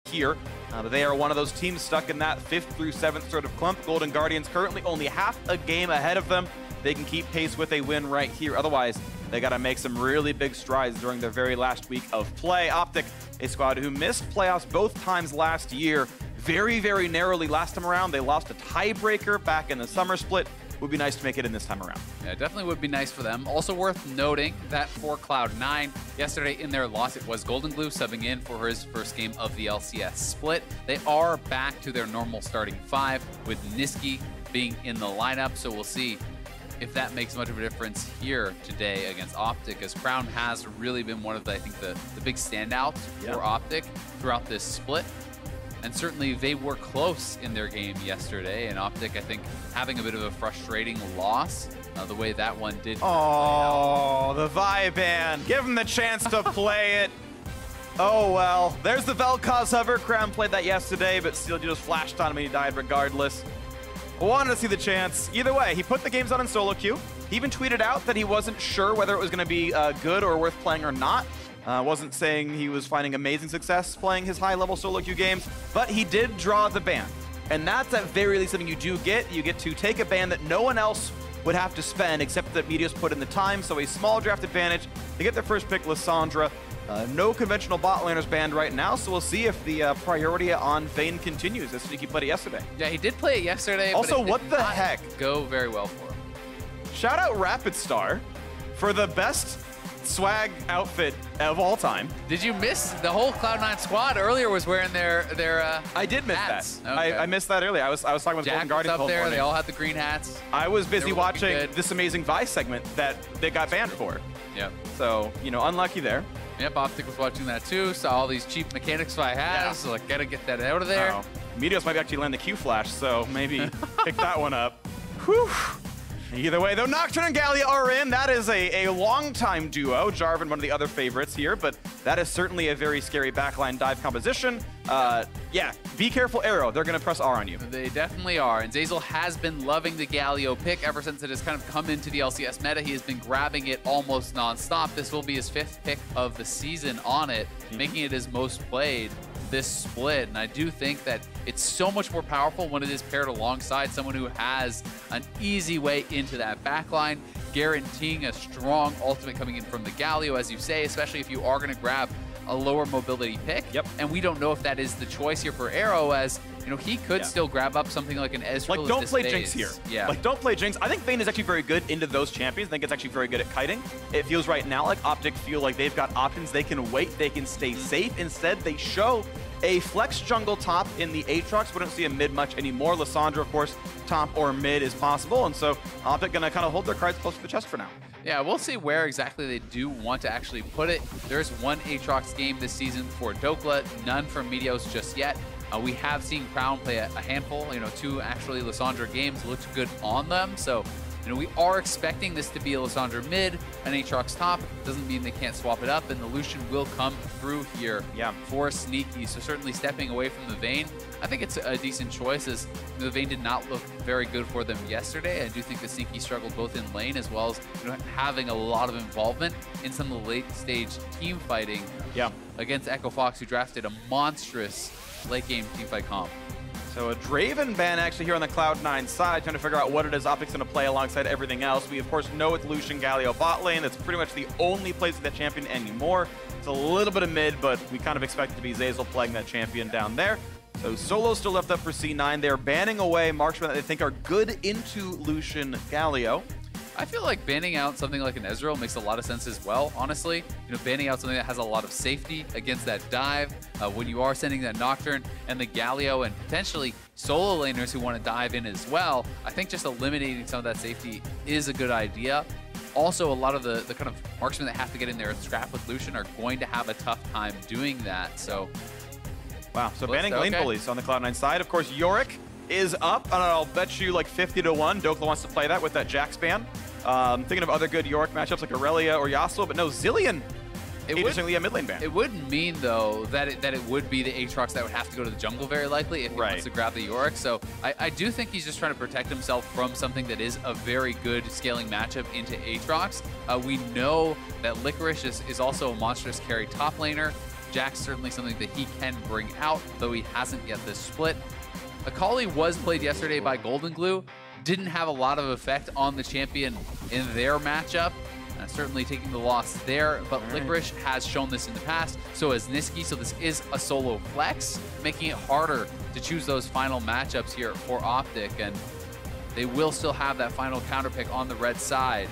here. But they are one of those teams stuck in that 5th through 7th sort of clump. Golden Guardians currently only half a game ahead of them. They can keep pace with a win right here. Otherwise, they got to make some really big strides during their very last week of play. OpTic, a squad who missed playoffs both times last year, very, very narrowly last time around. They lost a tiebreaker back in the summer split. Would be nice to make it in this time around. Yeah, definitely would be nice for them. Also worth noting that for Cloud9, yesterday in their loss, it was Golden Glue subbing in for his first game of the LCS split. They are back to their normal starting 5 with Niski being in the lineup, so we'll see if that makes much of a difference here today against OpTic, as Crown has really been one of the, I think, the big standouts for OpTic throughout this split. And certainly they were close in their game yesterday, and OpTic, I think, having a bit of a frustrating loss, the way that one did. Oh, the Viban. Give him the chance to play it. Oh, well. There's the Vel'Koz hover. Crown played that yesterday, but still just flashed on him and he died regardless. Wanted to see the chance. Either way, he put the games on in solo queue. He even tweeted out that he wasn't sure whether it was going to be good or worth playing or not. Wasn't saying he was finding amazing success playing his high-level solo queue games, but he did draw the ban. And that's at very least something you do get. You get to take a ban that no one else would have to spend, except that Meteos put in the time, so a small draft advantage. They get their first pick, Lissandra. No conventional bot laners banned right now, so we'll see if the priority on Vayne continues, as Sneaky played it yesterday. Yeah, he did play it yesterday, also, but it what did the not heck? Go very well for him. Shout out Rapid Star for the best swag outfit of all time. Did you miss the whole Cloud9 squad earlier was wearing their I did miss hats. that. Okay. I missed that earlier. I was talking with Jack Golden Guardian was up there. morning. They all had the green hats. I was busy watching good. this amazing Vice segment that they got banned for. Yep. So, you know, unlucky there. Yep, OpTic was watching that too. Saw all these cheap mechanics I have, so like gotta get that out of there. Meteos might actually land the Q flash, so maybe pick that one up. Whew. Either way, though, Nocturne and Gallia are in. That is a long-time duo. Jarvan, one of the other favorites here, but that is certainly a very scary backline dive composition. Yeah, be careful, Arrow. They're going to press R on you. They definitely are, and Zeyzal has been loving the Galio pick ever since it has kind of come into the LCS meta. He has been grabbing it almost non-stop. This will be his 5th pick of the season on it, making it his most played this split, and I do think that it's so much more powerful when it is paired alongside someone who has an easy way into that backline, guaranteeing a strong ultimate coming in from the Galio, as you say, especially if you are going to grab a lower mobility pick. Yep. And we don't know if that is the choice here for Arrow, as you know, he could still grab up something like an Ezreal. Like, don't play Jinx here. Yeah. Like, don't play Jinx. I think Vayne is actually very good into those champions. I think it's actually very good at kiting. It feels right now like OpTic feel like they've got options. They can wait. They can stay safe. Instead, they show a flex jungle top in the Aatrox. We don't see a mid much anymore. Lissandra, of course, top or mid is possible. And so OpTic going to kind of hold their cards close to the chest for now. Yeah, we'll see where exactly they do want to actually put it. There's one Aatrox game this season for Dokla, none from Meteos just yet. We have seen Crown play a handful, 2 actually Lissandra games, looked good on them. So, we are expecting this to be a Lissandra mid, an Aatrox top. Doesn't mean they can't swap it up, and the Lucian will come through here for Sneaky. So certainly stepping away from the Vayne, I think it's a decent choice, as the Vayne did not look very good for them yesterday. I do think the Sneaky struggled both in lane as well as having a lot of involvement in some of the late stage team fighting against Echo Fox, who drafted a monstrous late game teamfight comp. So a Draven ban actually here on the Cloud9 side, trying to figure out what it is OpTic's going to play alongside everything else. We, of course, know it's Lucian Galio bot lane. That's pretty much the only place of that champion anymore. It's a little bit of mid, but we kind of expect it to be Zeyzal playing that champion down there. So solo still left up for C9. They're banning away marksmen that they think are good into Lucian Galio. I feel like banning out something like an Ezreal makes a lot of sense as well, honestly. Banning out something that has a lot of safety against that dive, when you are sending that Nocturne and the Galio and potentially solo laners who want to dive in as well, I think just eliminating some of that safety is a good idea. Also, a lot of the kind of marksmen that have to get in there and scrap with Lucian are going to have a tough time doing that, so... Wow, so banning lane bullies on the Cloud9 side. Of course, Yorick is up, and I'll bet you like 50-1. Dokla wants to play that with that Jax ban. Thinking of other good Yorick matchups like Aurelia or Yasuo, but no, Zilean. Interestingly, a mid lane ban. It wouldn't mean, though, that it would be the Aatrox that would have to go to the jungle very likely if he wants to grab the Yorick. So I do think he's just trying to protect himself from something that is a very good scaling matchup into Aatrox. We know that Licorice is also a monstrous carry top laner. Jack's certainly something that he can bring out, though he hasn't yet this split. Akali was played yesterday by Golden Glue. Didn't have a lot of effect on the champion in their matchup. Certainly taking the loss there, but Licorice has shown this in the past. So has Niski, so this is a solo flex, making it harder to choose those final matchups here for OpTic, and they will still have that final counter pick on the red side.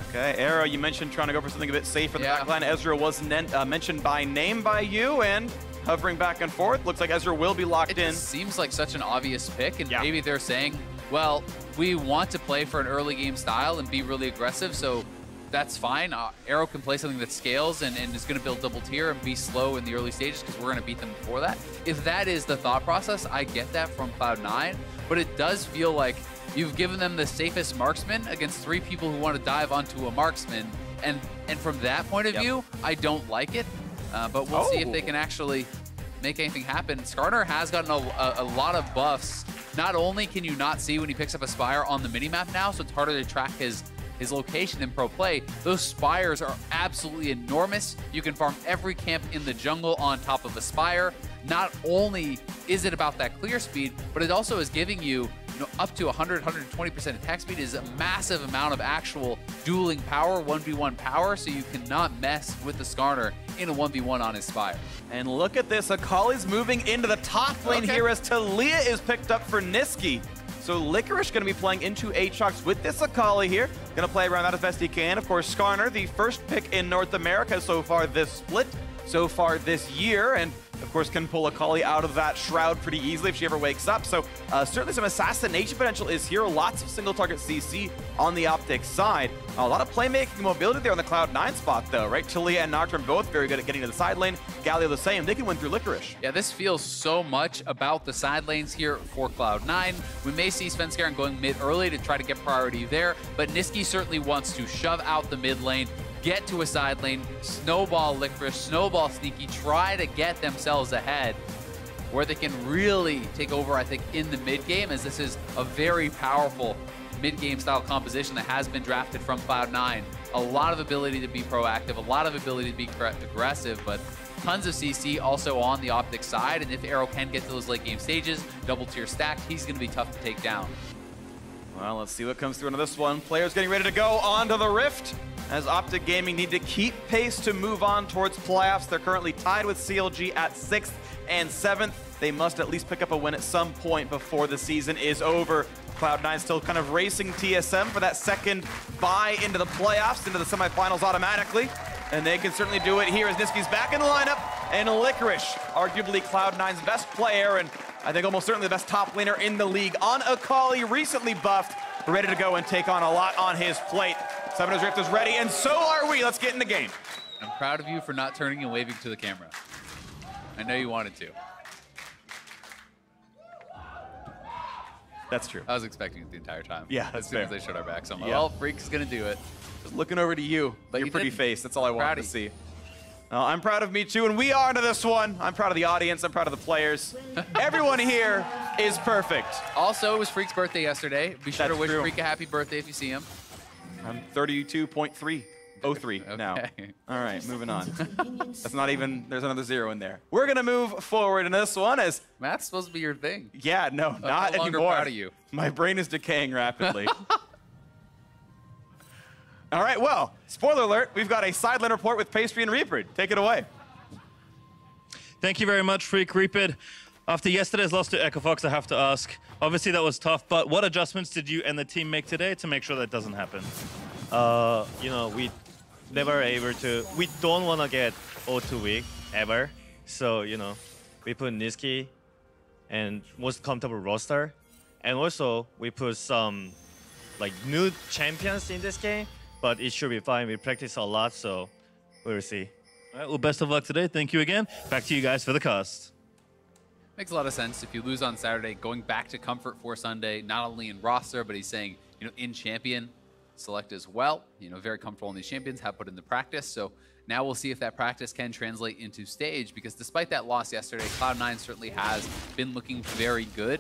Okay, Arrow, you mentioned trying to go for something a bit safer in the backline. Ezreal was mentioned by name by you, and hovering back and forth. Looks like Ezreal will be locked in. It seems like such an obvious pick, and maybe they're saying, well, we want to play for an early game style and be really aggressive, so that's fine. Arrow can play something that scales and is going to build double tier and be slow in the early stages because we're going to beat them before that. If that is the thought process, I get that from Cloud9, but it does feel like you've given them the safest marksman against 3 people who want to dive onto a marksman, and from that point of view, I don't like it, but we'll see if they can actually make anything happen. Skarner has gotten a lot of buffs. Not only can you not see when he picks up a Spire on the minimap now, so it's harder to track his location in pro play. Those Spires are absolutely enormous. You can farm every camp in the jungle on top of a Spire. Not only is it about that clear speed, but it also is giving you, up to 100-120% attack speed. Is a massive amount of actual dueling power, 1v1 power, so you cannot mess with the Skarner in a 1v1 on his Spire. And look at this, Akali's moving into the top lane here as Talia is picked up for Niski. So Licorice going to be playing into Aatrox with this Akali here. Going to play around that as best he can. Of course, Skarner, the first pick in North America so far this split, so far this year, and of course can pull Akali out of that shroud pretty easily if she ever wakes up. So certainly some assassination potential is here. Lots of single target CC on the OpTic side. A lot of playmaking and mobility there on the Cloud9 spot though, right? Talia and Nocturne both very good at getting to the side lane. Galio the same. They can win through Licorice. Yeah, this feels so much about the side lanes here for Cloud9. We may see Svenskeren going mid early to try to get priority there, but Niski certainly wants to shove out the mid lane, get to a side lane, snowball Licorice, snowball Sneaky, try to get themselves ahead where they can really take over, I think, in the mid game, as this is a very powerful mid-game style composition that has been drafted from Cloud9. A lot of ability to be proactive, a lot of ability to be aggressive, but tons of CC also on the OpTic side, and if Arrow can get to those late game stages, double tier stacked, he's going to be tough to take down. Well, let's see what comes through into this one. Players getting ready to go onto the Rift, as OpTic Gaming need to keep pace to move on towards playoffs. They're currently tied with CLG at 6th and 7th. They must at least pick up a win at some point before the season is over. Cloud9 still kind of racing TSM for that second bye into the playoffs, into the semifinals automatically. And they can certainly do it here as Niski's back in the lineup. And Licorice, arguably Cloud9's best player, and I think almost certainly the best top laner in the league, on Akali, recently buffed, ready to go and take on a lot on his plate. Seven Rift is ready, and so are we. Let's get in the game. I'm proud of you for not turning and waving to the camera. I know you wanted to. That's true. I was expecting it the entire time. Yeah, that's fair. As soon as they showed our backs, I'm like, well, Freak's gonna do it. Just looking over to you, But your pretty face. That's all I wanted to see. I'm proud of me too, and we are into this one. I'm proud of the audience. I'm proud of the players. Everyone here is perfect. Also, it was Freak's birthday yesterday. Be sure to wish true. Freak a happy birthday if you see him. I'm 32.303 now. All right, moving on. That's not even, there's another 0 in there. We're going to move forward in this one as... Math's supposed to be your thing. Yeah, no, not I'm no longer anymore. proud of you. My brain is decaying rapidly. All right, well, spoiler alert, we've got a sideline report with Pastry and Reaper. Take it away. Thank you very much, Freak Reapid. After yesterday's loss to Echo Fox, I have to ask, obviously that was tough, but what adjustments did you and the team make today to make sure that doesn't happen? You know, we never able to, we don't want to get O2 weak, ever. So, you know, we put Niski and most comfortable roster. And also, we put some, like, new champions in this game, but it should be fine. We practice a lot, so we'll see. All right, well, best of luck today. Thank you again. Back to you guys for the cast. Makes a lot of sense. If you lose on Saturday, going back to comfort for Sunday, not only in roster, but he's saying, you know, in champion select as well. You know, very comfortable in these champions, have put in the practice. So now we'll see if that practice can translate into stage, because despite that loss yesterday, Cloud9 certainly has been looking very good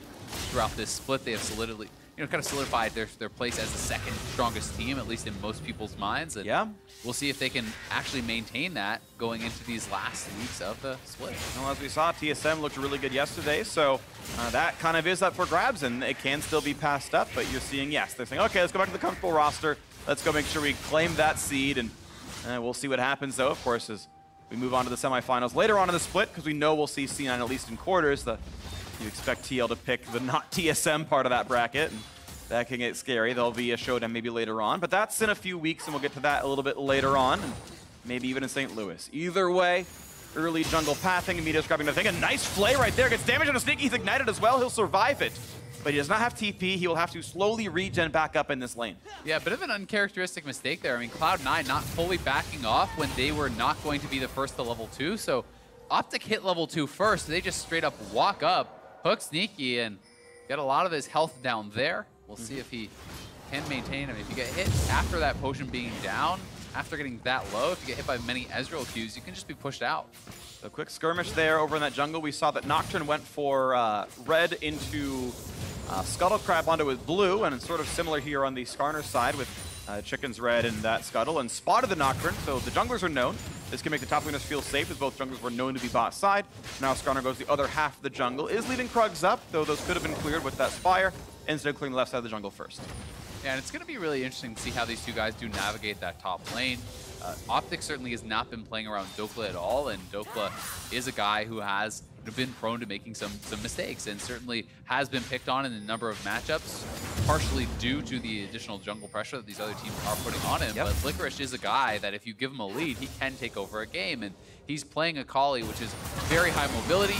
throughout this split. They have kind of solidified their place as the second strongest team, at least in most people's minds. And Yeah. we'll see if they can actually maintain that going into these last weeks of the split. Well, as we saw, TSM looked really good yesterday, so that kind of is up for grabs, and it can still be passed up, but you're seeing, yes, they're saying, okay, let's go back to the comfortable roster. Let's go make sure we claim that seed, and we'll see what happens, though, of course, as we move on to the semifinals later on in the split, because we know we'll see C9 at least in quarters. You expect TL to pick the not TSM part of that bracket, and that can get scary. There'll be a showdown maybe later on, but that's in a few weeks, and we'll get to that a little bit later on, and maybe even in St. Louis. Either way, early jungle pathing, and Meteo's grabbing the thing. A nice flay right there. Gets damage on a sneak. He's ignited as well. He'll survive it, but he does not have TP. He will have to slowly regen back up in this lane. Yeah, a bit of an uncharacteristic mistake there. I mean, Cloud9 not fully backing off when they were not going to be the first to level 2, so OpTic hit level 2 first. They just straight up walk up, hook Sneaky, and get a lot of his health down there. We'll see if he can maintain him. If you get hit after that potion being down, after getting that low, if you get hit by many Ezreal Qs, you can just be pushed out. So quick skirmish there over in that jungle. We saw that Nocturne went for red into Scuttle Crab onto his blue, and it's sort of similar here on the Skarner side with Chicken's red and that Scuttle, and spotted the Nocturne, so the junglers are known. This can make the top laners feel safe, as both junglers were known to be bot side. Now Skarner goes the other half of the jungle, is leaving Krugs up, though those could have been cleared with that Spire, instead of clearing the left side of the jungle first. Yeah, and it's going to be really interesting to see how these two guys do navigate that top lane. OpTic certainly has not been playing around Dokla at all, and Dokla is a guy who has been prone to making some mistakes, and certainly has been picked on in a number of matchups, partially due to the additional jungle pressure that these other teams are putting on him. Yep. But Licorice is a guy that if you give him a lead, he can take over a game, and he's playing a Kali, which is very high mobility.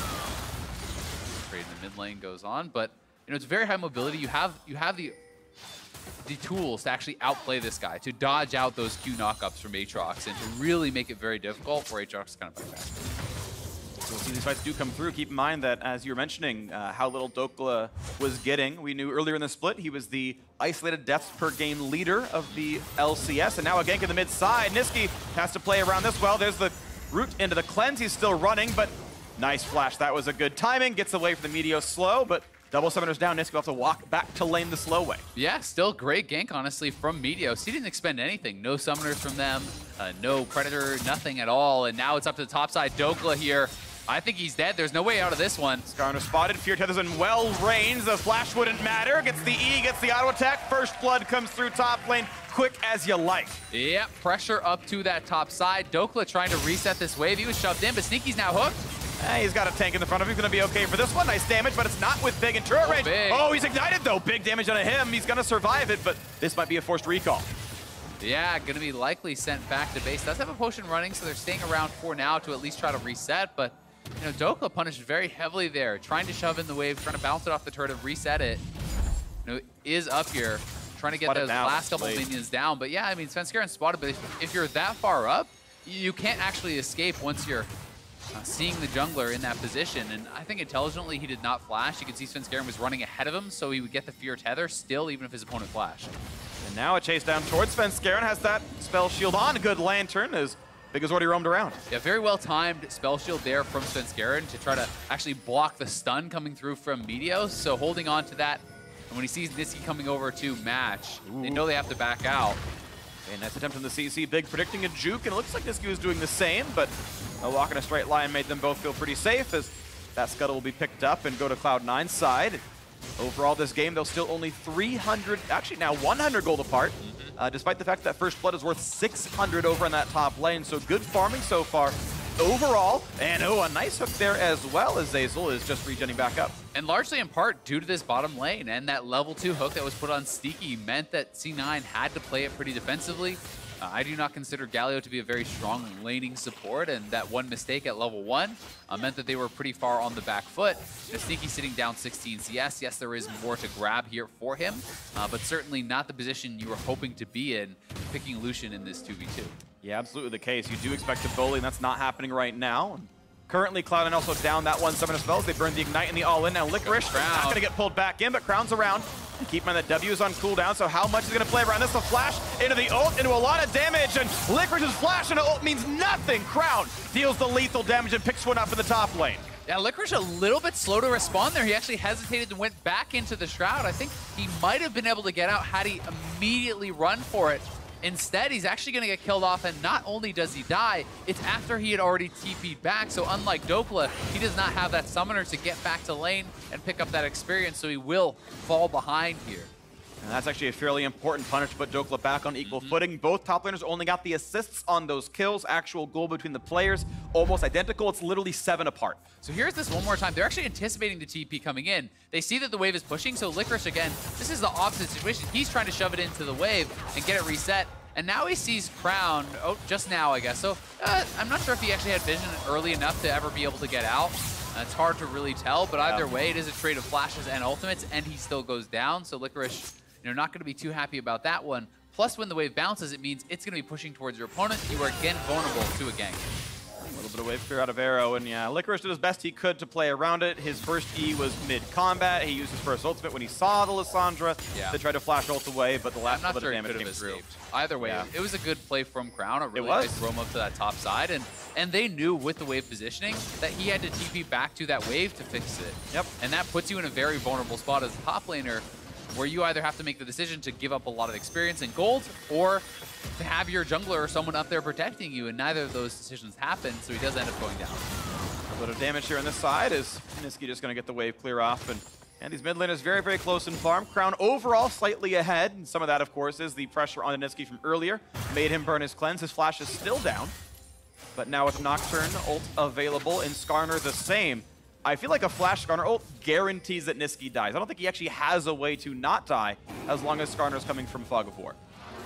Trade in the mid lane goes on, but it's very high mobility. You have the tools to actually outplay this guy, to dodge out those Q knockups from Aatrox, and to really make it very difficult for Aatrox to kind of fight back. So we'll see these fights do come through. Keep in mind that, as you were mentioning, how little Dokla was getting. We knew earlier in the split he was the isolated deaths per game leader of the LCS, and now a gank in the mid side. Niski has to play around this well. There's the route into the cleanse. He's still running, but nice flash. That was a good timing. Gets away from the Meteor slow, but double summoners down. Niski will have to walk back to lane the slow way. Yeah, still great gank, honestly, from Meteos. He didn't expend anything. No summoners from them, no Predator, nothing at all. And now it's up to the top side. Dokla here. I think he's dead. There's no way out of this one. Skarner spotted. Fear Tether's in well range. The flash wouldn't matter. Gets the E, gets the auto attack. First blood comes through top lane. Quick as you like. Yep, pressure up to that top side. Dokla trying to reset this wave. He was shoved in, but Sneaky's now hooked. He's got a tank in the front of him. He's going to be okay for this one. Nice damage, but it's not with Big and turret range. Big. Oh, he's ignited, though. Big damage on him. He's going to survive it, but this might be a forced recall. Yeah, going to be likely sent back to base. Does have a potion running, so they're staying around for now to at least try to reset, but Dokla punished very heavily there, trying to shove in the wave, trying to bounce it off the turret and reset it. Is up here, trying to get those last couple minions down. But yeah, I mean, Svenskeren spotted, but if you're that far up, you can't actually escape once you're seeing the jungler in that position. And I think intelligently he did not flash. You can see Svenskeren was running ahead of him, so he would get the Fear Tether still, even if his opponent flashed. And now a chase down towards Svenskeren. Has that spell shield on. Good lantern as Big has already roamed around. Yeah, very well timed spell shield there from Svenskeren to try to actually block the stun coming through from Meteos. So holding on to that, and when he sees Niski coming over to match, they know they have to back out. Okay, nice attempt on the CC. Big predicting a juke, and it looks like Niski was doing the same, but a walk in a straight line made them both feel pretty safe, as that Scuttle will be picked up and go to Cloud9's side. Overall, this game, they'll still only 300, actually now 100 gold apart, despite the fact that First Blood is worth 600 over in that top lane. So good farming so far overall. And a nice hook there as well, as Zeyzal is just regenning back up. And largely in part due to this bottom lane, and that level 2 hook that was put on Sneaky meant that C9 had to play it pretty defensively. I do not consider Galio to be a very strong laning support, and that one mistake at level 1 meant that they were pretty far on the back foot. Sneaky sitting down 16 CS. Yes, there is more to grab here for him, but certainly not the position you were hoping to be in, picking Lucian in this 2v2. Yeah, absolutely the case. You do expect a bully, and that's not happening right now. Currently, Cloud9 also down that one summoner spells. They burn the Ignite and the All-In. Now Licorice not going to get pulled back in, but Crown's around. And keep in mind that W is on cooldown, so how much is going to play around this? A flash into the ult, into a lot of damage, and Licorice's flash into ult means nothing. Crown deals the lethal damage and picks one up in the top lane. Yeah, Licorice a little bit slow to respond there. He actually hesitated and went back into the Shroud. I think he might have been able to get out had he immediately run for it. Instead, he's actually going to get killed off, and not only does he die, it's after he had already TP'd back. So unlike Dokla, he does not have that summoner to get back to lane and pick up that experience, so he will fall behind here. And that's actually a fairly important punish to put Dokla back on equal footing. Both top laners only got the assists on those kills. Actual goal between the players, almost identical. It's literally 7 apart. So here's this one more time. They're actually anticipating the TP coming in. They see that the wave is pushing, so Licorice, again, this is the opposite situation. He's trying to shove it into the wave and get it reset. And now he sees Crown, just now, I guess. So I'm not sure if he actually had vision early enough to ever be able to get out. It's hard to really tell, but either way, it is a trade of flashes and ultimates, and he still goes down. So Licorice, not going to be too happy about that one. Plus, when the wave bounces, it means it's going to be pushing towards your opponent. You are again vulnerable to a gank. A little bit of wave clear out of Arrow, and yeah, Licorice did his best he could to play around it. His first E was mid-combat. He used his first ultimate when he saw the Lissandra to try to flash ult away, but the last little bit of damage came through. Either way, it was a good play from Crown. A really nice roam up to that top side, and they knew with the wave positioning that he had to TP back to that wave to fix it. Yep. And that puts you in a very vulnerable spot as a top laner, where you either have to make the decision to give up a lot of experience and gold, or to have your jungler or someone up there protecting you, and neither of those decisions happen, so he does end up going down. A bit of damage here on this side is Niski just going to get the wave clear off, and these mid laners very, very close in farm. Crown overall slightly ahead, and some of that, of course, is the pressure on Niski from earlier. Made him burn his cleanse. His flash is still down, but now with Nocturne ult available, and Skarner the same. I feel like a flash Skarner ult guarantees that Niski dies. I don't think he actually has a way to not die as long as Skarner's coming from Fog of War.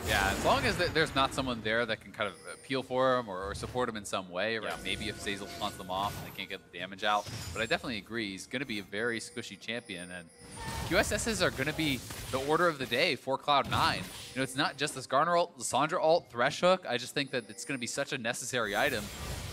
Yeah, as long as there's not someone there that can kind of appeal for him or support him in some way, right? Maybe if Zazel taunts them off and they can't get the damage out. But I definitely agree, he's going to be a very squishy champion, and QSSs are going to be the order of the day for Cloud9. It's not just the Skarner ult, Lissandra ult, Thresh Hook. I just think that it's going to be such a necessary item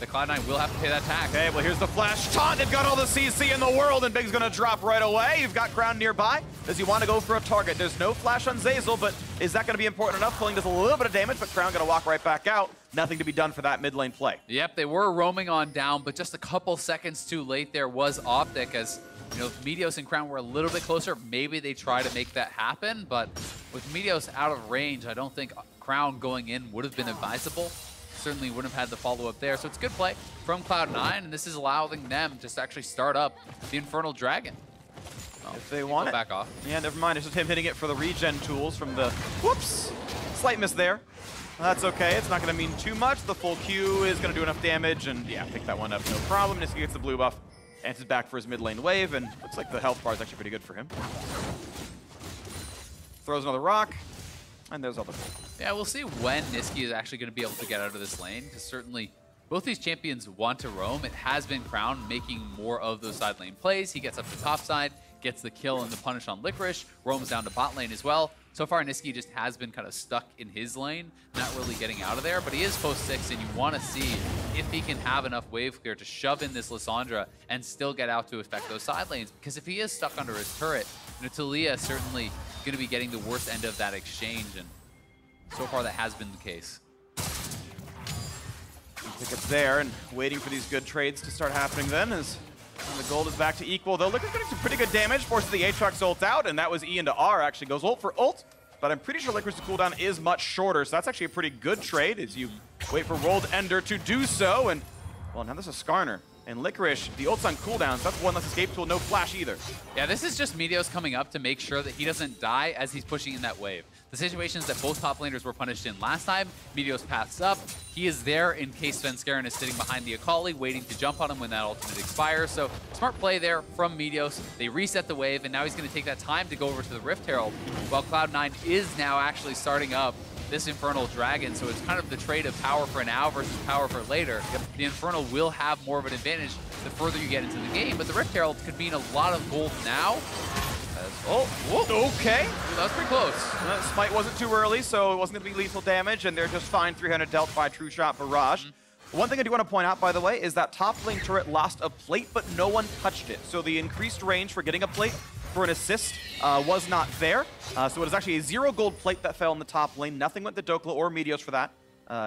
that Cloud9 will have to pay that tax. Okay, well, here's the flash taunt. They've got all the CC in the world, and Big's going to drop right away. You've got Crown nearby. Does he want to go for a target? There's no flash on Zazel, but is that going to be important enough? Pulling does a little bit of damage, but Crown going to walk right back out. Nothing to be done for that mid lane play. Yep, they were roaming on down, but just a couple seconds too late there was OpTic, as Meteos and Crown were a little bit closer. Maybe they try to make that happen, but with Meteos out of range, I don't think Crown going in would have been advisable. Certainly wouldn't have had the follow-up there. So it's good play from Cloud9, and this is allowing them to actually start up the Infernal Dragon. If they want it. Back off. Yeah, never mind. It's just him hitting it for the regen tools from the... Whoops! Slight miss there. That's okay. It's not going to mean too much. The full Q is going to do enough damage, and yeah, pick that one up, no problem. Niski gets the blue buff, and is back for his mid lane wave, and looks like the health bar is actually pretty good for him. Throws another rock. And there's other gold. Yeah, we'll see when Niski is actually going to be able to get out of this lane, because certainly both these champions want to roam. It has been Crown making more of those side lane plays. He gets up to top side, gets the kill and the punish on Licorice, roams down to bot lane as well. So far, Niski just has been kind of stuck in his lane, not really getting out of there, but he is post 6, and you want to see if he can have enough wave clear to shove in this Lissandra and still get out to affect those side lanes, because if he is stuck under his turret, Talia certainly going to be getting the worst end of that exchange, and so far that has been the case. Tickets there, and waiting for these good trades to start happening then, as the gold is back to equal, though Liquid's getting some pretty good damage, forces the Aatrox ult out, and that was E into R, actually goes ult for ult, but I'm pretty sure Liquid's cooldown is much shorter, so that's actually a pretty good trade as you wait for Rolled Ender to do so, and well, now there's a Skarner. And Licorice, the ult's on cooldowns. That's one less escape tool, no flash either. Yeah, this is just Meteos coming up to make sure that he doesn't die as he's pushing in that wave. The situations that both top laners were punished in last time, Meteos paths up. He is there in case Svenskeren is sitting behind the Akali, waiting to jump on him when that ultimate expires. So smart play there from Meteos. They reset the wave, and now he's going to take that time to go over to the Rift Herald, while Cloud9 is now actually starting up this Infernal Dragon, so it's kind of the trade of power for now versus power for later. The Infernal will have more of an advantage the further you get into the game, but the Rift Herald could mean a lot of gold now. Oh, whoa, okay. That was pretty close. Smite wasn't too early, so it wasn't going to be lethal damage, and they're just fine 300 dealt by True Shot Barrage. One thing I do want to point out, by the way, is that top lane turret lost a plate, but no one touched it. So the increased range for getting a plate for an assist was not there. So it was actually a 0 gold plate that fell in the top lane. Nothing went to Dokla or Meteos for that.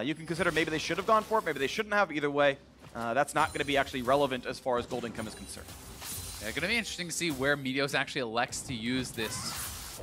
You can consider maybe they should have gone for it, maybe they shouldn't have. Either way, that's not going to be actually relevant as far as gold income is concerned. Yeah, going to be interesting to see where Meteos actually elects to use this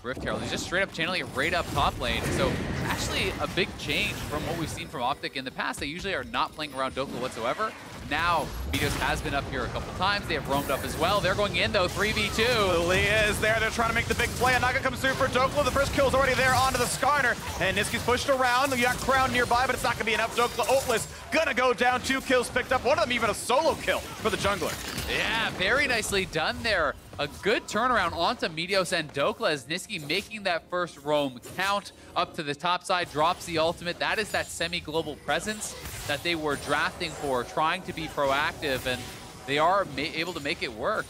Rift Herald. He's just straight up channeling it right up top lane. So actually a big change from what we've seen from OpTic in the past. They usually are not playing around Dokla whatsoever. Now, Meteos has been up here a couple times. They have roamed up as well. They're going in, though, 3v2. Lee is there. They're trying to make the big play. Naga comes through for Dokla. The first kill's already there onto the Skarner. And Niski's pushed around. You got Crown nearby, but it's not going to be enough. Dokla Oatless gonna go down. 2 kills picked up. One of them even a solo kill for the jungler. Yeah, very nicely done there. A good turnaround onto Meteos and Dokla as Niski making that first roam count up to the top side, drops the ultimate. That is that semi-global presence that they were drafting for, trying to be proactive, and they are able to make it work.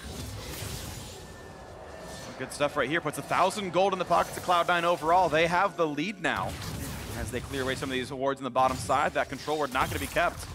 Good stuff right here. Puts 1,000 gold in the pockets of Cloud9 overall. They have the lead now as they clear away some of these awards on the bottom side. That control ward not going to be kept.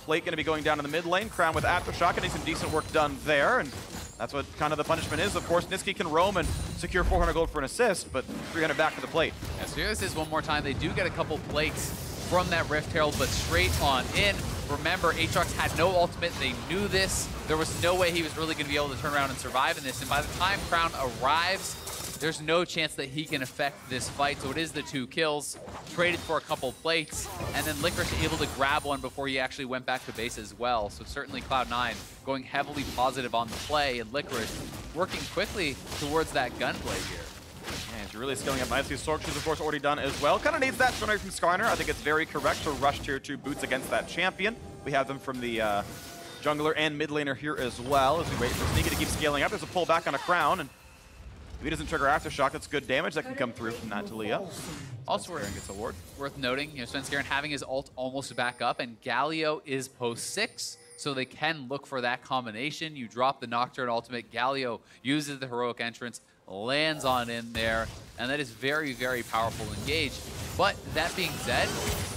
Plate going to be going down in the mid lane. Crown with Aftershock, getting some decent work done there, and that's what kind of the punishment is. Of course, Niski can roam and secure 400 gold for an assist, but 300 back to the plate. Yeah, so here this is one more time. They do get a couple plates from that Rift Herald, but straight on in. Remember, Aatrox had no ultimate. They knew this. There was no way he was really going to be able to turn around and survive in this. And by the time Crown arrives, there's no chance that he can affect this fight. So it is the 2 kills, traded for a couple plates, and then Licorice able to grab one before he actually went back to base as well. So certainly Cloud9 going heavily positive on the play, and Licorice working quickly towards that gunplay here. Yeah, he's really scaling up nicely. Sorkshi's, of course, already done as well. Kind of needs that turn from Skarner. I think it's very correct to rush tier 2 boots against that champion. We have them from the jungler and mid laner here as well as we wait for Sneaky to keep scaling up. There's a pull back on a Crown, and if he doesn't trigger Aftershock, that's good damage that can come through from that to Leah. Also gets a ward. Worth noting, Svenskeren having his ult almost back up, and Galio is post 6, so they can look for that combination. You drop the Nocturne ultimate, Galio uses the heroic entrance, lands on in there, and that is very, very powerful engage. But that being said,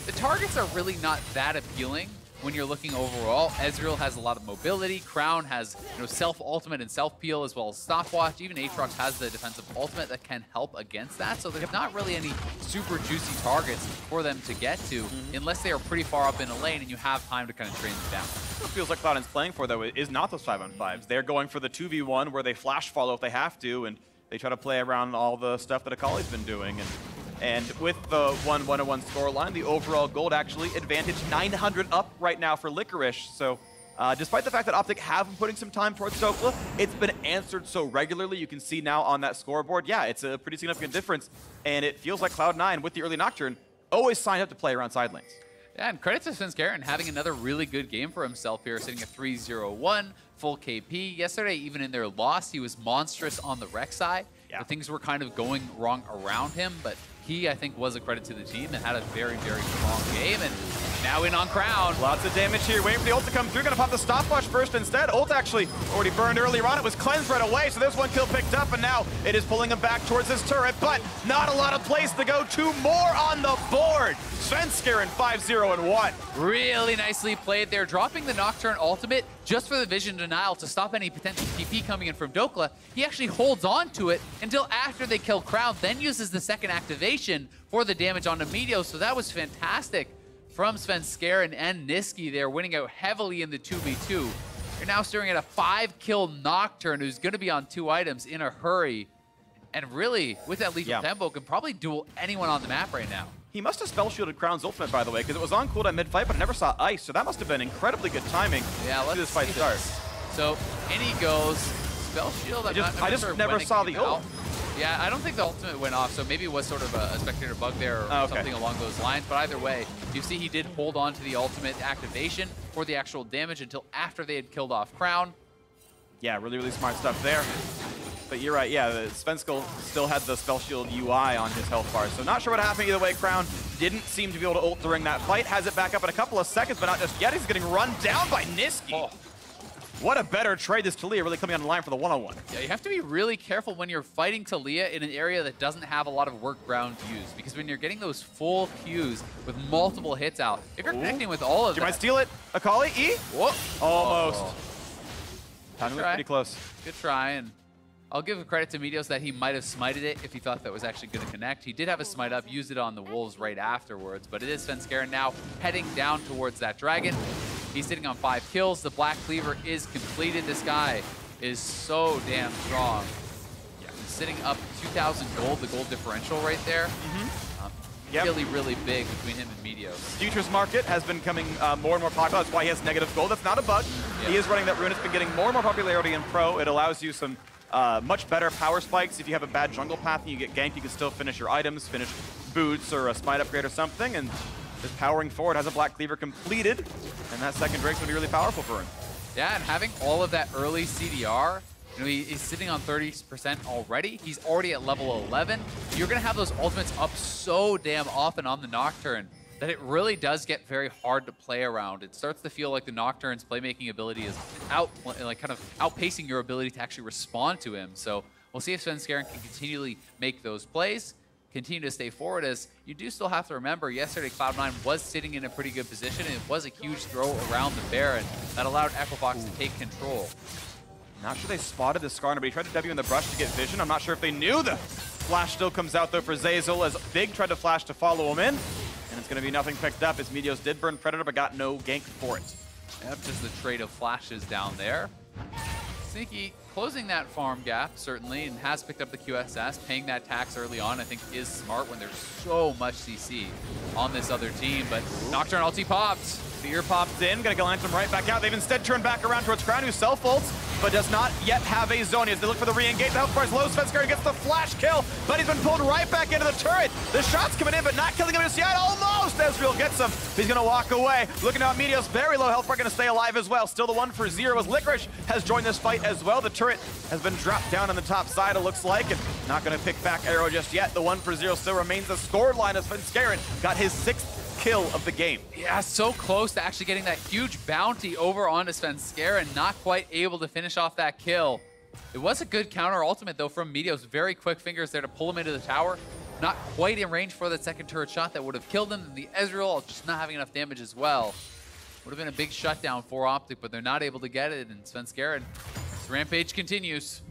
the targets are really not that appealing when you're looking overall. Ezreal has a lot of mobility. Crown has self-ultimate and self-peel as well as stopwatch. Even Aatrox has the defensive ultimate that can help against that. So there's not really any super juicy targets for them to get to unless they are pretty far up in a lane and you have time to kind of train them down. What feels like Cloud9's playing for, though, is not those 5-on-5s. They're going for the 2v1 where they flash follow if they have to, and they try to play around all the stuff that Akali's been doing. And with the 1-1-1 scoreline, the overall gold actually advantage 900 up right now for Licorice. So despite the fact that OpTic have been putting some time towards Dokla, it's been answered so regularly. You can see now on that scoreboard, yeah, it's a pretty significant difference. And it feels like Cloud9 with the early Nocturne always signed up to play around side lanes. Yeah, and credit to Svenskeren having another really good game for himself here, sitting at 3-0-1, full KP. Yesterday, even in their loss, he was monstrous on the rec side. Yeah. Things were kind of going wrong around him, but he, I think, was a credit to the team and had a very, very strong game. And now in on Crown. Lots of damage here. Waiting for the ult to come through. Gonna pop the stopwatch first instead. Ult actually already burned earlier on. It was cleansed right away, so there's 1 kill picked up, and now it is pulling him back towards his turret, but not a lot of place to go. 2 more on the board. Svenskeren 5-0-1. Really nicely played there, dropping the Nocturne ultimate just for the vision denial to stop any potential TP coming in from Dokla. He actually holds on to it until after they kill Crown, then uses the second activation for the damage onto Meteos, so that was fantastic from Svenskeren and Niski there, winning out heavily in the 2v2. You're now staring at a 5-kill Nocturne who's going to be on 2 items in a hurry, and really, with that lethal tempo, can probably duel anyone on the map right now. He must have spell shielded Crown's ultimate, by the way, because it was on cooldown mid-fight, but I never saw ice, so that must have been incredibly good timing. Yeah, let's see this fight start. So, in he goes. Spell shield, I just never saw the ult. Yeah, I don't think the ultimate went off, so maybe it was sort of a spectator bug there or something along those lines. But either way, you see he did hold on to the ultimate activation for the actual damage until after they had killed off Crown. Yeah, really, really smart stuff there. But you're right, yeah, Svenskeren still had the Spell Shield UI on his health bar, so not sure what happened either way. Crown didn't seem to be able to ult during that fight. Has it back up in a couple of seconds, but not just yet. He's getting run down by Niski. Oh. What a better trade this Talia, really coming on the line for the 1-on-1. Yeah, you have to be really careful when you're fighting Talia in an area that doesn't have a lot of work ground used, because when you're getting those full Qs with multiple hits out, if you're connecting with all of them. You might steal it. Akali, E? Whoop. Almost. Time was pretty close. Good try, and I'll give credit to Meteos that he might have smited it if he thought that was actually going to connect. He did have a smite up, used it on the Wolves right afterwards, but it is Svenskeren now heading down towards that dragon. He's sitting on 5 kills. The Black Cleaver is completed. This guy is so damn strong. Yeah, he's sitting up 2,000 gold, the gold differential right there. Yep. Really, really big between him and Meteos. Futures market has been becoming more and more popular. That's why he has negative gold. That's not a bug. He is running that rune. It's been getting more and more popularity in pro. It allows you some much better power spikes. If you have a bad jungle path and you get ganked, you can still finish your items, finish boots or a smite upgrade or something, and just powering forward, has a Black Cleaver completed, and that second drink's gonna be really powerful for him. Yeah, and having all of that early CDR, you know, he's sitting on 30% already. He's already at level 11. You're gonna have those ultimates up so damn often on the Nocturne that it really does get very hard to play around. It starts to feel like the Nocturne's playmaking ability is kind of outpacing your ability to actually respond to him. So we'll see if Svenskeren can continually make those plays, continue to stay forward, as you do still have to remember yesterday Cloud9 was sitting in a pretty good position, and it was a huge throw around the Baron that allowed Equifox to take control. Not sure they spotted the Skarner, but he tried to W in the brush to get vision. I'm not sure if they knew the flash still comes out though for Zeyzal, as Big tried to flash to follow him in. And it's going to be nothing picked up as Meteos did burn Predator, but got no gank for it. Yep, just the trade of flashes down there. Sneaky closing that farm gap, certainly, and has picked up the QSS. Paying that tax early on, I think, is smart when there's so much CC on this other team. But Nocturne ulti popped. Fear popped in, gonna glance him right back out. They've instead turned back around towards Crown, who self-ults, but does not yet have a zone. As they look for the re-engage, the health bar is low. Svenskeren gets the flash kill, but he's been pulled right back into the turret. The shot's coming in, but not killing him just yet. Almost! Ezreal gets him. He's gonna walk away. Looking out, Meteos, very low health bar, gonna stay alive as well. Still the 1-for-0 as Licorice has joined this fight as well. The turret has been dropped down on the top side, it looks like, and not gonna pick back Arrow just yet. The 1-for-0 still remains the score line as Svenskeren got his 6th kill of the game. Yeah, so close to actually getting that huge bounty over onto Svenskeren, not quite able to finish off that kill. It was a good counter ultimate though from Meteos. Very quick fingers there to pull him into the tower. Not quite in range for that second turret shot that would have killed him. And the Ezreal just not having enough damage as well. Would have been a big shutdown for OpTic, but they're not able to get it, and Svenskeren, this rampage continues.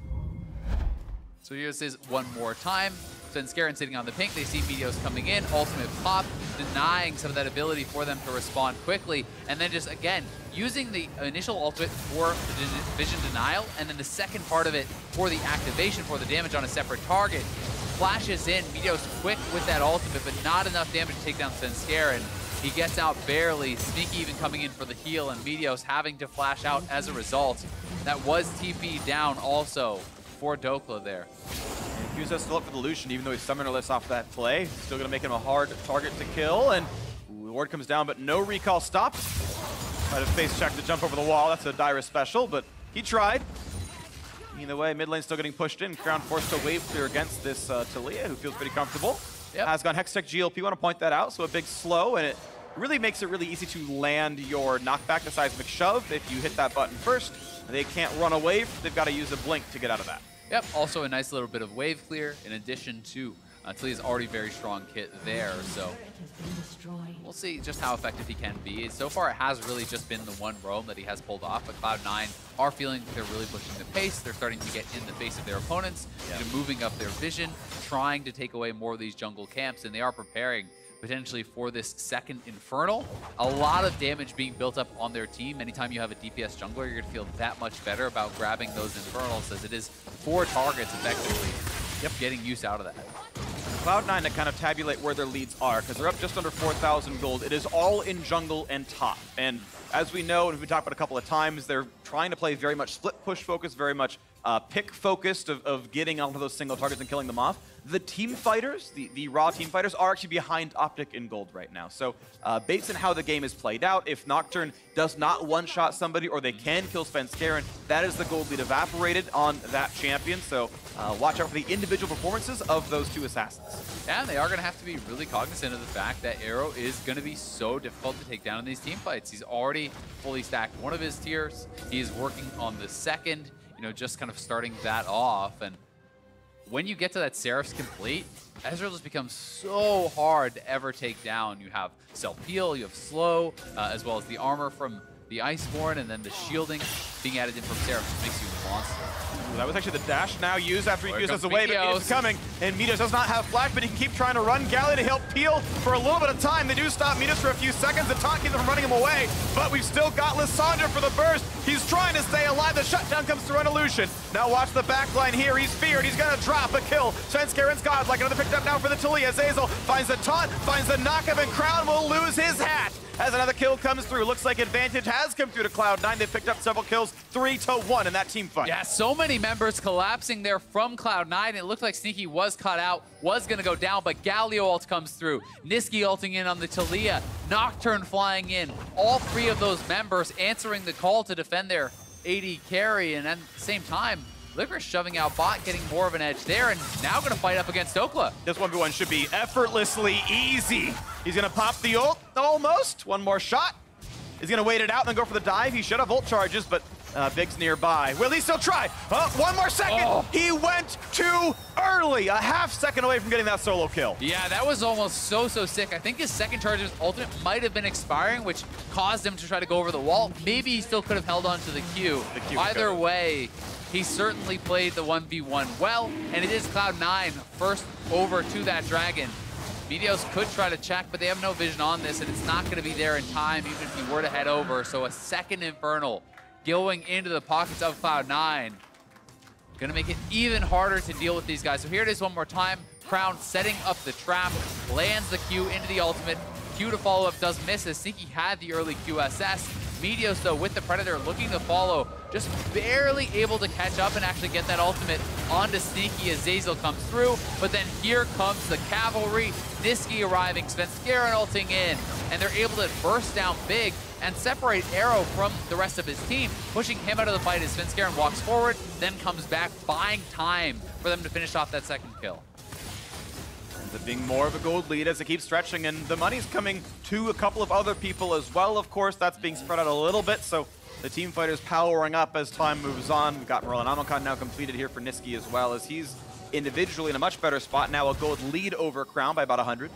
So here's his one more time. Svenskeren sitting on the pink, they see Meteos coming in, ultimate pop, denying some of that ability for them to respond quickly, and then just, again, using the initial ultimate for the vision denial, and then the second part of it for the activation, for the damage on a separate target. Flashes in, Meteos quick with that ultimate, but not enough damage to take down Svenskeren. He gets out barely, Sneaky even coming in for the heal, and Meteos having to flash out as a result. That was TP down also for Dokla there. QSS still up for the Lucian, even though he's summonerless off that play. Still gonna make him a hard target to kill, and the ward comes down, but no recall stopped. Tried to face check to jump over the wall. That's a Dyrus special, but he tried. Either way, mid lane still getting pushed in. Crown forced to wave clear against this Talia, who feels pretty comfortable. Yep. Has gone Hextech GLP, want to point that out, so a big slow, and it really makes it really easy to land your knockback, the seismic shove. If you hit that button first, they can't run away. They've got to use a blink to get out of that. Yep, also a nice little bit of wave clear in addition to Talia's already very strong kit there, so we'll see just how effective he can be. So far, it has really just been the one roam that he has pulled off, but Cloud9 are feeling they're really pushing the pace. They're starting to get in the face of their opponents, moving up their vision, trying to take away more of these jungle camps, and they are preparing potentially for this second Infernal. A lot of damage being built up on their team. Anytime you have a DPS jungler, you're going to feel that much better about grabbing those Infernals, as it is 4 targets effectively. Yep, getting use out of that. Cloud9 to kind of tabulate where their leads are, because they're up just under 4,000 gold. It is all in jungle and top. And as we know, and we've talked about a couple of times, they're trying to play very much split push focused, very much pick focused of getting onto those single targets and killing them off. The team fighters, the raw team fighters, are actually behind OpTic in gold right now. So based on how the game is played out, if Nocturne does not one-shot somebody or they can kill Svenskeren, that is the gold lead evaporated on that champion. So watch out for the individual performances of those two assassins. And they are going to have to be really cognizant of the fact that Arrow is going to be so difficult to take down in these team fights. He's already fully stacked one of his tiers. He is working on the second, you know, just kind of starting that off. And when you get to that Seraph's complete, Ezreal just becomes so hard to ever take down. You have self-heal, you have slow, as well as the armor from the Iceborne, and then the shielding being added in from Seraph just makes you a monster. That was actually the dash now used after he used as a wave. Meteos. It's coming, and Meteos does not have flash, but he can keep trying to run Galley to help peel for a little bit of time. They do stop Meteos for a few seconds. The taunt keeps them from running him away, but we've still got Lissandra for the burst. He's trying to stay alive. The shutdown comes through on Illusion. Now watch the backline here. He's feared. He's gonna drop a kill. Svenskaren's godlike. Another picked up now for the Talia. Zazel finds the taunt, finds the knockup, and Crown will lose his hat as another kill comes through. Looks like advantage has come through to Cloud9. They've picked up several kills, 3-1 in that team fight. Yeah, so many members collapsing there from Cloud9. It looked like Sneaky was caught out, was gonna go down, but Galio ult comes through. Niski ulting in on the Talia, Nocturne flying in. All three of those members answering the call to defend their AD carry, and at the same time, Licorice shoving out bot, getting more of an edge there, and now gonna fight up against Okla. This 1v1 should be effortlessly easy. He's gonna pop the ult, almost. One more shot. He's gonna wait it out and then go for the dive. He should have ult charges, but Big's nearby. Will he still try? One more second. Oh. He went too early. A half second away from getting that solo kill. Yeah, that was almost so sick. I think his second charge's ultimate might have been expiring, which caused him to try to go over the wall. Maybe he still could have held on to the Q. Either way, he certainly played the 1v1 well, and it is Cloud9 first over to that dragon. Meteos could try to check, but they have no vision on this, and it's not going to be there in time, even if he were to head over. So a second Infernal going into the pockets of Cloud9. Gonna make it even harder to deal with these guys. So here it is one more time. Crown setting up the trap, lands the Q into the ultimate. Q to follow up does miss as Sneaky had the early QSS. Meteos, though, with the Predator looking to follow, just barely able to catch up and actually get that ultimate onto Sneaky as Zazel comes through. But then here comes the cavalry. Niski arriving, Svenskeren ulting in, and they're able to burst down Big and separate Arrow from the rest of his team, pushing him out of the fight as Svenskeren walks forward, then comes back, buying time for them to finish off that second kill. Ends up being more of a gold lead as it keeps stretching, and the money's coming to a couple of other people as well. Of course, that's being spread out a little bit, so the team fighters powering up as time moves on. We've got Merlin Amokon now completed here for Niski as well, as he's individually in a much better spot. Now a gold lead over Crown by about 100.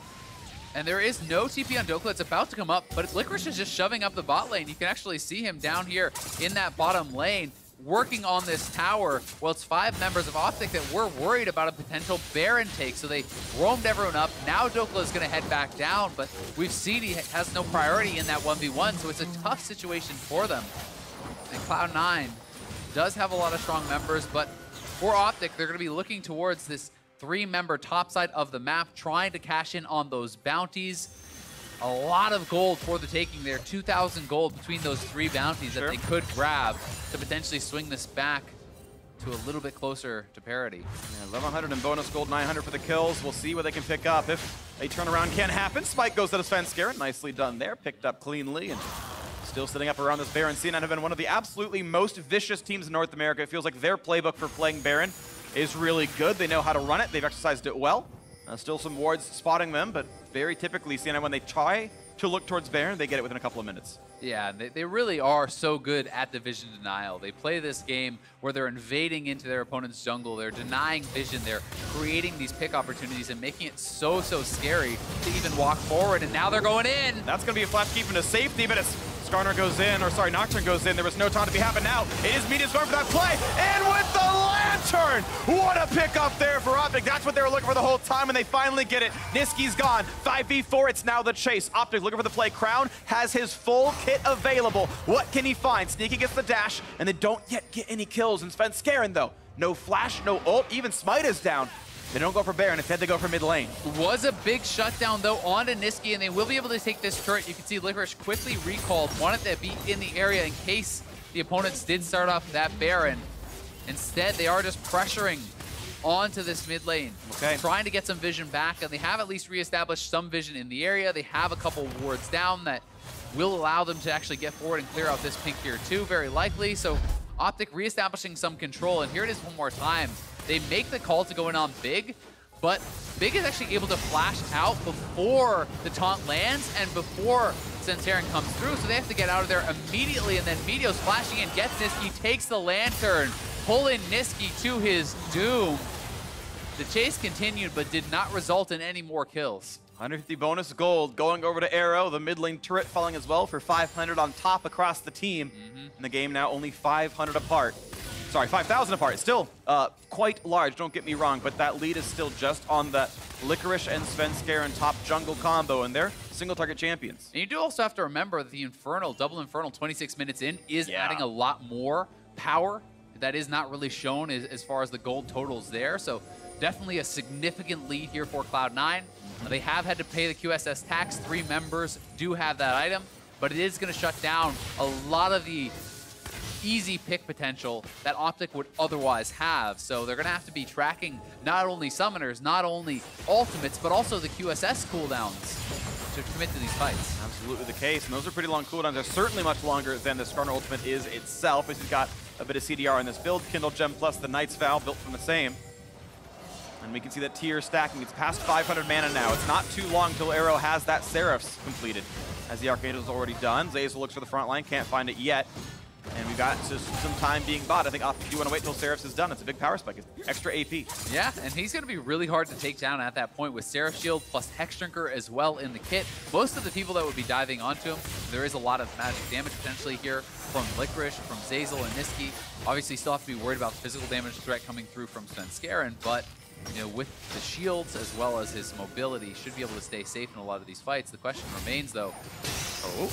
And there is no TP on Dokla. It's about to come up, but Licorice is just shoving up the bot lane. You can actually see him down here in that bottom lane working on this tower. Well, it's 5 members of OpTic that were worried about a potential Baron take, so they roamed everyone up. Now Dokla is going to head back down, but we've seen he has no priority in that 1v1, so it's a tough situation for them. And Cloud9 does have a lot of strong members, but for OpTic, they're going to be looking towards this 3-member top side of the map, trying to cash in on those bounties. A lot of gold for the taking there, 2,000 gold between those 3 bounties that they could grab to potentially swing this back to a little bit closer to parity. Yeah, 1,100 in bonus gold, 900 for the kills. We'll see what they can pick up. If a turnaround can happen, Spike goes to the Svenskeren. Nicely done there, picked up cleanly, and still sitting up around this Baron. C9 have been one of the absolutely most vicious teams in North America. It feels like their playbook for playing Baron is really good. They know how to run it. They've exercised it well. Still some wards spotting them, but very typically, C9, when they try to look towards Baron, they get it within a couple of minutes. Yeah, they really are so good at the vision denial. They play this game where they're invading into their opponent's jungle, they're denying vision, they're creating these pick opportunities and making it so scary to even walk forward, and now they're going in! That's going to be a flash keep into safety, but it's Skarner goes in, or sorry, Nocturne goes in. There was no time to be happening now. It is Meteos going for that play, and with the Lantern! What a pick up there for OpTic. That's what they were looking for the whole time, and they finally get it. Niski's gone. 5v4, it's now the chase. OpTic looking for the play. Crown has his full kit available. What can he find? Sneaky gets the dash, and they don't yet get any kills. And Svenskeren, though, no flash, no ult, even Smite is down. They don't go for Baron, instead they go for mid lane. Was a big shutdown, though, onto Niski, and they will be able to take this turret. You can see Licorice quickly recalled, wanted to be in the area in case the opponents did start off that Baron. Instead, they are just pressuring onto this mid lane, trying to get some vision back, and they have at least reestablished some vision in the area. They have a couple wards down that will allow them to actually get forward and clear out this pink here too, very likely. So OpTic reestablishing some control, and here it is one more time. They make the call to go in on Big, but Big is actually able to flash out before the taunt lands and before Svenskeren comes through, so they have to get out of there immediately, and then Meteos flashing in, gets Niski, takes the Lantern, pulling Niski to his doom. The chase continued, but did not result in any more kills. 150 bonus gold going over to Arrow, the mid lane turret falling as well for 500 on top across the team. And the game now only 500 apart. sorry, 5,000 apart. It's still quite large, don't get me wrong, but that lead is still just on that Licorice and Svenskeren top jungle combo, and they're single target champions. And you do also have to remember that the Infernal, double Infernal 26 minutes in is adding a lot more power that is not really shown as far as the gold totals there. So definitely a significant lead here for Cloud9. They have had to pay the QSS tax. 3 members do have that item, but it is going to shut down a lot of the easy pick potential that OpTic would otherwise have. So they're going to have to be tracking not only summoners, not only ultimates, but also the QSS cooldowns to commit to these fights. Absolutely the case, and those are pretty long cooldowns. They're certainly much longer than the Skarner ultimate is itself, as he's got a bit of CDR in this build. Kindle Gem plus the Knight's Vow built from the same. And we can see that tier stacking. It's past 500 mana now. It's not too long till Arrow has that Seraphs completed, as the Archangel's already done. Zazel looks for the front line, can't find it yet. And we've got just some time being bought. I think OpTic do want to wait till Seraphs is done. It's a big power spike. It's extra AP. Yeah, and he's going to be really hard to take down at that point with Seraph Shield plus Hex Drinker as well in the kit. Most of the people that would be diving onto him, there is a lot of magic damage potentially here from Licorice, from Zazel and Niski. Obviously, still have to be worried about the physical damage threat coming through from Svenskeren, but you know, with the shields as well as his mobility, should be able to stay safe in a lot of these fights. The question remains, though. Oh,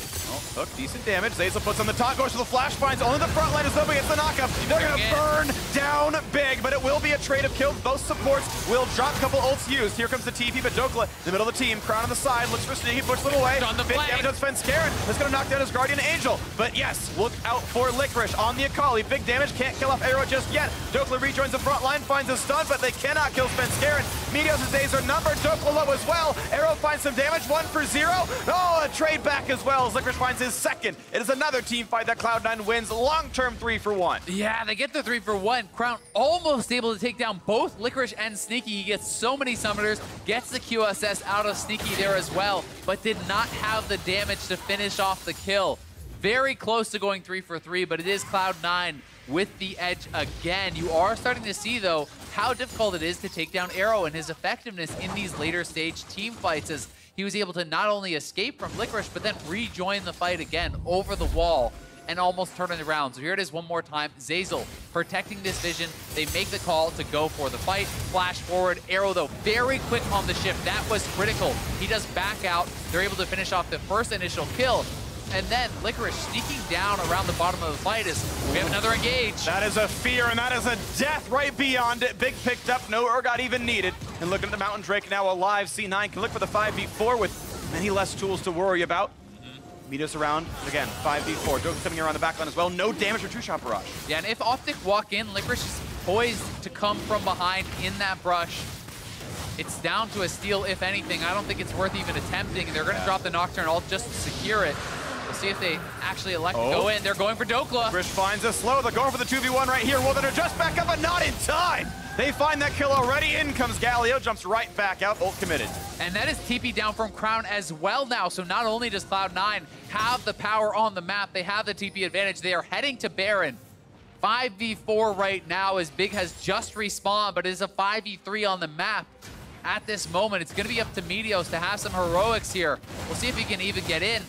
Hook, decent damage. Zazel puts on the top, goes to the flash finds. Only the front line is up against the knockup. They're going to burn down big, but it will be a trade of kills. Both supports will drop a couple ults used. Here comes the TP, but Dokla in the middle of the team. Crown on the side, looks for Sneaky, pushes them away. On the big damage on Svenskeren. That's going to knock down his Guardian Angel. But yes, look out for Licorice on the Akali. Big damage, can't kill off Arrow just yet. Dokla rejoins the front line, finds a stun, but they cannot kill Svenskeren. Meteos' days are numbered. Dokla low as well. Arrow finds some damage, 1 for 0. Oh, a trade back as well as Licorice finds his second. It is another team fight that Cloud9 wins. Long-term 3 for 1. Yeah, they get the 3 for 1. Crown almost able to take down both Licorice and Sneaky. He gets so many summoners, gets the QSS out of Sneaky there as well, but did not have the damage to finish off the kill. Very close to going 3 for 3, but it is Cloud9 with the edge again. You are starting to see, though, how difficult it is to take down Arrow and his effectiveness in these later stage team fights, as he was able to not only escape from Licorice, but then rejoin the fight again over the wall and almost turn it around. So here it is one more time. Zazel protecting this vision. They make the call to go for the fight. Flash forward. Arrow, though, very quick on the shift. That was critical. He does back out. They're able to finish off the first initial kill. And then Licorice sneaking down around the bottom of the fight as we have another engage. That is a fear, and that is a death right beyond it. Big picked up, no Urgot even needed. And looking at the Mountain Drake now alive. C9 can look for the 5v4 with many less tools to worry about. Meteos around, again, 5v4. Doka coming around the backline as well. No damage for True Shot Barrage. Yeah, and if OpTic walk in, Licorice is poised to come from behind in that brush. It's down to a steal, if anything. I don't think it's worth even attempting. They're going to drop the Nocturne ult just to secure it. We'll see if they actually elect to go in. They're going for Dokla. Grish finds a slow. They're going for the 2v1 right here. Well, they're just back up, but not in time. They find that kill already. In comes Galio, jumps right back out. Ult committed. And that is TP down from Crown as well now. So not only does Cloud9 have the power on the map, they have the TP advantage. They are heading to Baron. 5v4 right now as Big has just respawned, but it is a 5v3 on the map. At this moment, it's going to be up to Meteos to have some heroics here. We'll see if he can even get in.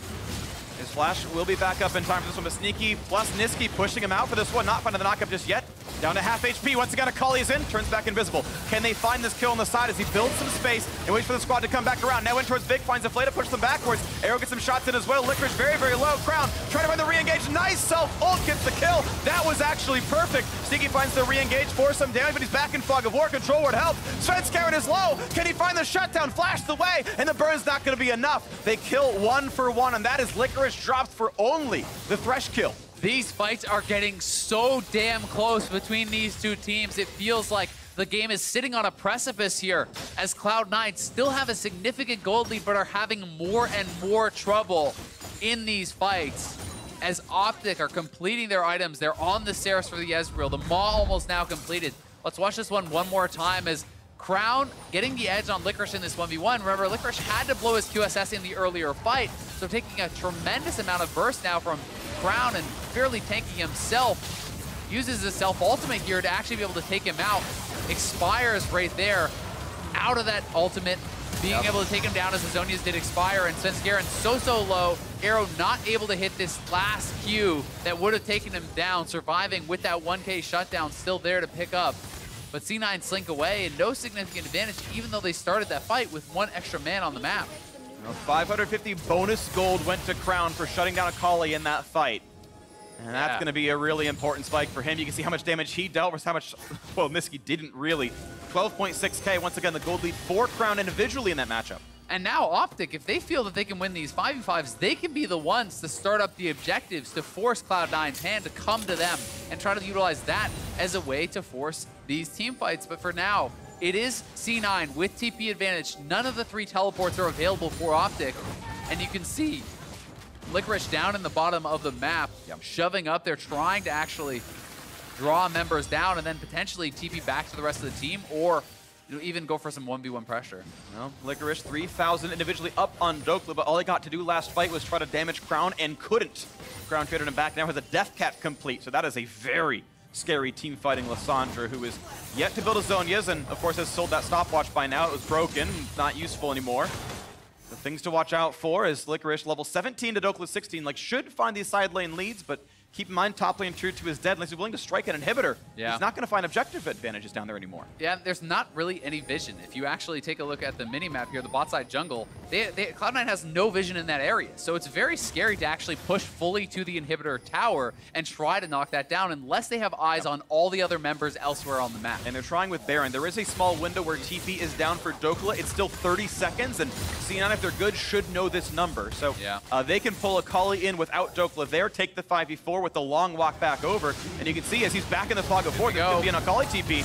His flash will be back up in time for this one, but Sneaky plus Niski pushing him out for this one. Not finding the knockup just yet. Down to half HP. Once again, Akali is in, turns back invisible. Can they find this kill on the side as he builds some space and waits for the squad to come back around? Now in towards Big, finds a flay to push them backwards. Arrow gets some shots in as well. Licorice very, very low. Crown trying to find the re-engage. Nice self-ult gets the kill. That was actually perfect. Sneaky finds the re-engage for some damage, but he's back in fog of war. Control word help. Svenskeren is low. Can he find the shutdown? Flash the way, and the burn's not going to be enough. They kill 1 for 1, and that is Licorice dropped for only the Thresh kill. These fights are getting so damn close between these two teams. It feels like the game is sitting on a precipice here as Cloud9 still have a significant gold lead but are having more and more trouble in these fights. As OpTic are completing their items, they're on the Seraphs for the Ezreal. The Maw almost now completed. Let's watch this one more time as Crown getting the edge on Licorice in this 1v1. Remember, Licorice had to blow his QSS in the earlier fight, so taking a tremendous amount of burst now from Crown and fairly tanking himself. Uses his self-ultimate here to actually be able to take him out. Expires right there. Out of that ultimate. being able to take him down as the Zonias did expire, and Svenskeren so low. Arrow not able to hit this last Q that would have taken him down, surviving with that 1K shutdown still there to pick up. But C9 slink away and no significant advantage, even though they started that fight with one extra man on the map. 550 bonus gold went to Crown for shutting down Akali in that fight. And that's going to be a really important spike for him. You can see how much damage he dealt versus how much, well, Niski didn't really. 12.6K, once again, the gold lead for Crown individually in that matchup. And now OpTic, if they feel that they can win these 5v5s, they can be the ones to start up the objectives to force Cloud9's hand to come to them and try to utilize that as a way to force these team fights. But for now, it is C9 with TP advantage. None of the 3 teleports are available for OpTic. And you can see Licorice down in the bottom of the map, shoving up there, trying to actually draw members down and then potentially TP back to the rest of the team, or even go for some 1v1 pressure. Well, Licorice 3,000 individually up on Dokla, but all he got to do last fight was try to damage Crown and couldn't. Crown traded him back, now has a Death Cap complete, so that is a very scary team fighting Lissandra, who is yet to build a Zonias, and of course has sold that stopwatch by now. It was broken, not useful anymore. The things to watch out for is Licorice, level 17 to Dokla 16, like should find these side lane leads, but keep in mind, top lane true to his dead, unless he's willing to strike an inhibitor. He's not going to find objective advantages down there anymore. Yeah, there's not really any vision. If you actually take a look at the mini-map here, the bot side jungle, Cloud9 has no vision in that area. So it's very scary to actually push fully to the inhibitor tower and try to knock that down unless they have eyes on all the other members elsewhere on the map. And they're trying with Baron. There is a small window where TP is down for Dokla. It's still 30 seconds, and C9, if they're good, should know this number. So they can pull Akali in without Dokla there, take the 5v4 with the long walk back over, and you can see as he's back in the fog of war, there could be an Akali TP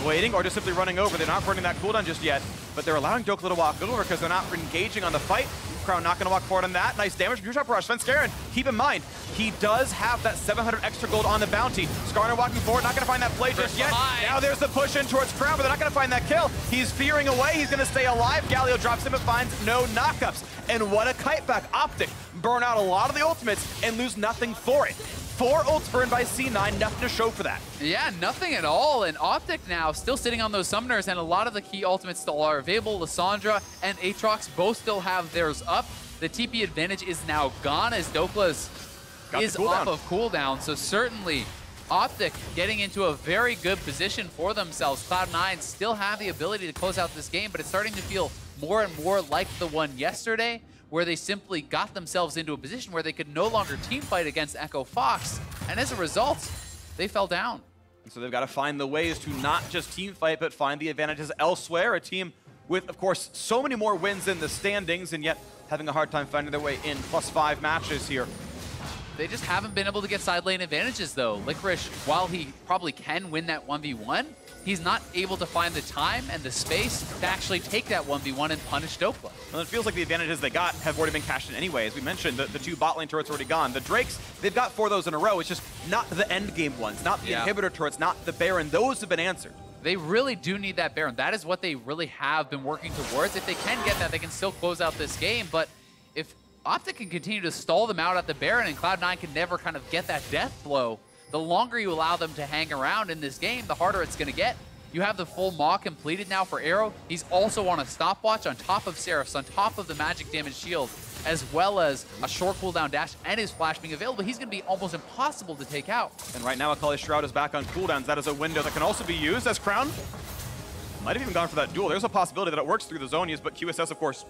waiting or just simply running over. They're not burning that cooldown just yet, but they're allowing Dokla to walk over because they're not engaging on the fight. Crown not going to walk forward on that. Nice damage from Drop Rush. Svenskeren, keep in mind, he does have that 700 extra gold on the bounty. Skarner walking forward, not going to find that play just yet. Now there's the push in towards Crown, but they're not going to find that kill. He's fearing away. He's going to stay alive. Galio drops him, but finds no knockups. And what a kite back. OpTic burn out a lot of the ultimates and lose nothing for it. 4 ults burned by C9, nothing to show for that. Yeah, nothing at all. And OpTic now still sitting on those summoners, and a lot of the key ultimates still are available. Lissandra and Aatrox both still have theirs up. The TP advantage is now gone as Dokla's is off of cooldown. So certainly OpTic getting into a very good position for themselves. Cloud9 still have the ability to close out this game, but it's starting to feel more and more like the one yesterday, where they simply got themselves into a position where they could no longer team fight against Echo Fox, and as a result, they fell down. And so they've got to find the ways to not just team fight, but find the advantages elsewhere. A team with, of course, so many more wins in the standings, and yet having a hard time finding their way in. +5 matches here. They just haven't been able to get side lane advantages, though. Licorice, while he probably can win that 1v1, he's not able to find the time and the space to actually take that 1v1 and punish Dokla. Well, it feels like the advantages they got have already been cashed in anyway. As we mentioned, the 2 bot lane turrets are already gone. The Drakes, they've got 4 of those in a row. It's just not the end game ones, not the inhibitor turrets, not the Baron. Those have been answered. They really do need that Baron. That is what they really have been working towards. If they can get that, they can still close out this game. But if OpTic can continue to stall them out at the Baron and Cloud9 can never kind of get that death blow, the longer you allow them to hang around in this game, the harder it's going to get. You have the full Maw completed now for Arrow. He's also on a stopwatch on top of Seraphs, on top of the magic damage shield, as well as a short cooldown dash and his flash being available. He's going to be almost impossible to take out. And right now, Akali's Shroud is back on cooldowns. That is a window that can also be used as Crown might have even gone for that duel. There's a possibility that it works through the Zonias, but QSS, of course,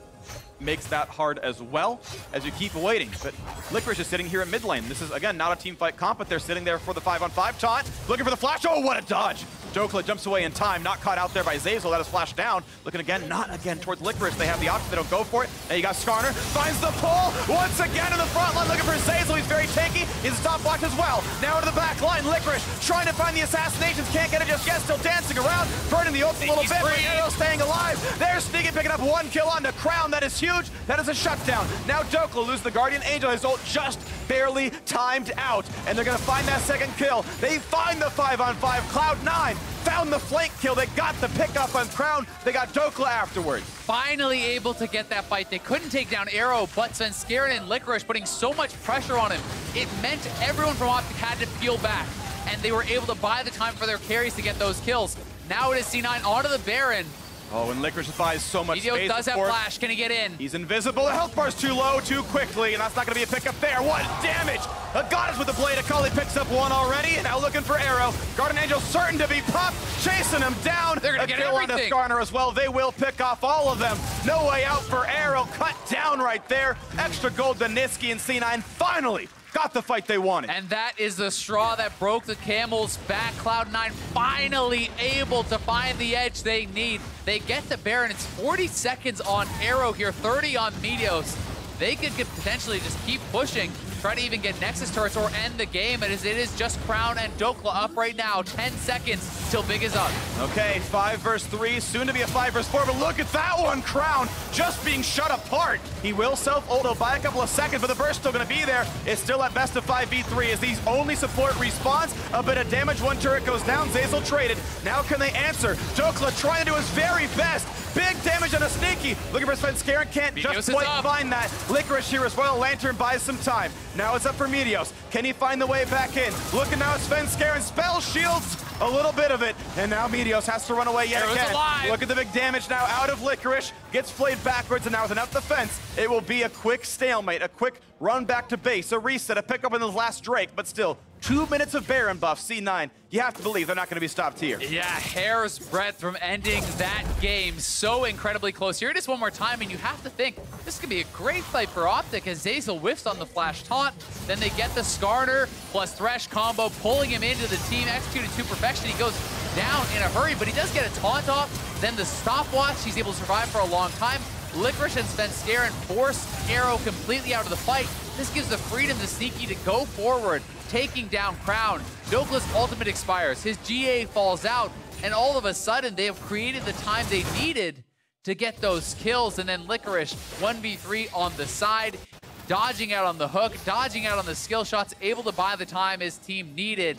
makes that hard as well as you keep waiting. But Licorice is sitting here in mid lane. This is, again, not a team fight comp, but they're sitting there for the 5-on-5 taunt, looking for the flash. Oh, what a dodge! Dokla jumps away in time, not caught out there by Zazel. That is flashed down. Looking again, not again towards Licorice. They have the option, they don't go for it. Now you got Skarner, finds the pull, once again in the front line, looking for Zazel. He's very tanky. He's a stopwatch as well. Now into the back line, Licorice trying to find the assassinations, can't get it just yet, still dancing around, burning the ult a little bit, but Arrow staying alive. They're sneaking, picking up 1 kill on the Crown. That is huge. That is a shutdown. Now Dokla loses the Guardian Angel. His ult just barely timed out, and they're gonna find that second kill. They find the 5-on-5. Cloud9 found the flank kill. They got the pickup on Crown. They got Dokla afterwards. Finally able to get that fight. They couldn't take down Arrow, but Svenskeren and Licorice putting so much pressure on him, it meant everyone from OpTic had to peel back, and they were able to buy the time for their carries to get those kills. Now it is C9 onto the Baron. Oh, and Licorice buys so much Meteos space. does have before. flash. Can he get in? He's invisible. The health bar's too low, too quickly, and that's not going to be a pickup there. What damage! Goddess with the blade. Akali picks up one already, and now looking for Arrow. Guardian Angel certain to be popped, chasing him down. They're going to get kill on everything. Skarner as well. They will pick off all of them. No way out for Arrow. Cut down right there. Extra gold to Niski, and C9 finally got the fight they wanted. And that is the straw that broke the camel's back. Cloud9 finally able to find the edge they need. They get the Baron. It's 40 seconds on Arrow here, 30 on Meteos. They could potentially just keep pushing, try to even get Nexus turrets or end the game, as it is just Crown and Dokla up right now. 10 seconds till Big is up. Okay, 5 versus 3, soon to be a 5 versus 4, but look at that one, Crown just being shut apart. He will self-ult, he'll buy a couple of seconds, but the burst's still gonna be there. It's still at best of 5v3 as these only support respawns. A bit of damage, one turret goes down, Zeyzal traded. Now can they answer? Dokla trying to do his very best. Big damage on a Sneaky. Looking for Svenskeren, can't just quite find that. Licorice here as well, Lantern buys some time. Now it's up for Meteos. Can he find the way back in? Looking now at Svenskeren, spell shields a little bit of it, and now Meteos has to run away yet again. Alive. Look at the big damage now out of Licorice, gets played backwards, and now with enough defense, it will be a quick stalemate, a quick run back to base, a reset, a pickup in the last Drake, but still, 2 minutes of Baron buff, C9. You have to believe they're not going to be stopped here. Yeah, hair's breadth from ending that game. So incredibly close. Here it is one more time, and you have to think this could be a great fight for OpTic as Zeyzal whiffs on the flash taunt. Then they get the Skarner plus Thresh combo, pulling him into the team, executed to perfection. He goes down in a hurry, but he does get a taunt off. Then the stopwatch, he's able to survive for a long time. Licorice and Svenskeren force Arrow completely out of the fight. This gives the freedom to Sneaky to go forward, taking down Crown. Dokla's ultimate expires, his GA falls out, and all of a sudden they have created the time they needed to get those kills. And then Licorice, 1v3 on the side, dodging out on the hook, dodging out on the skill shots, able to buy the time his team needed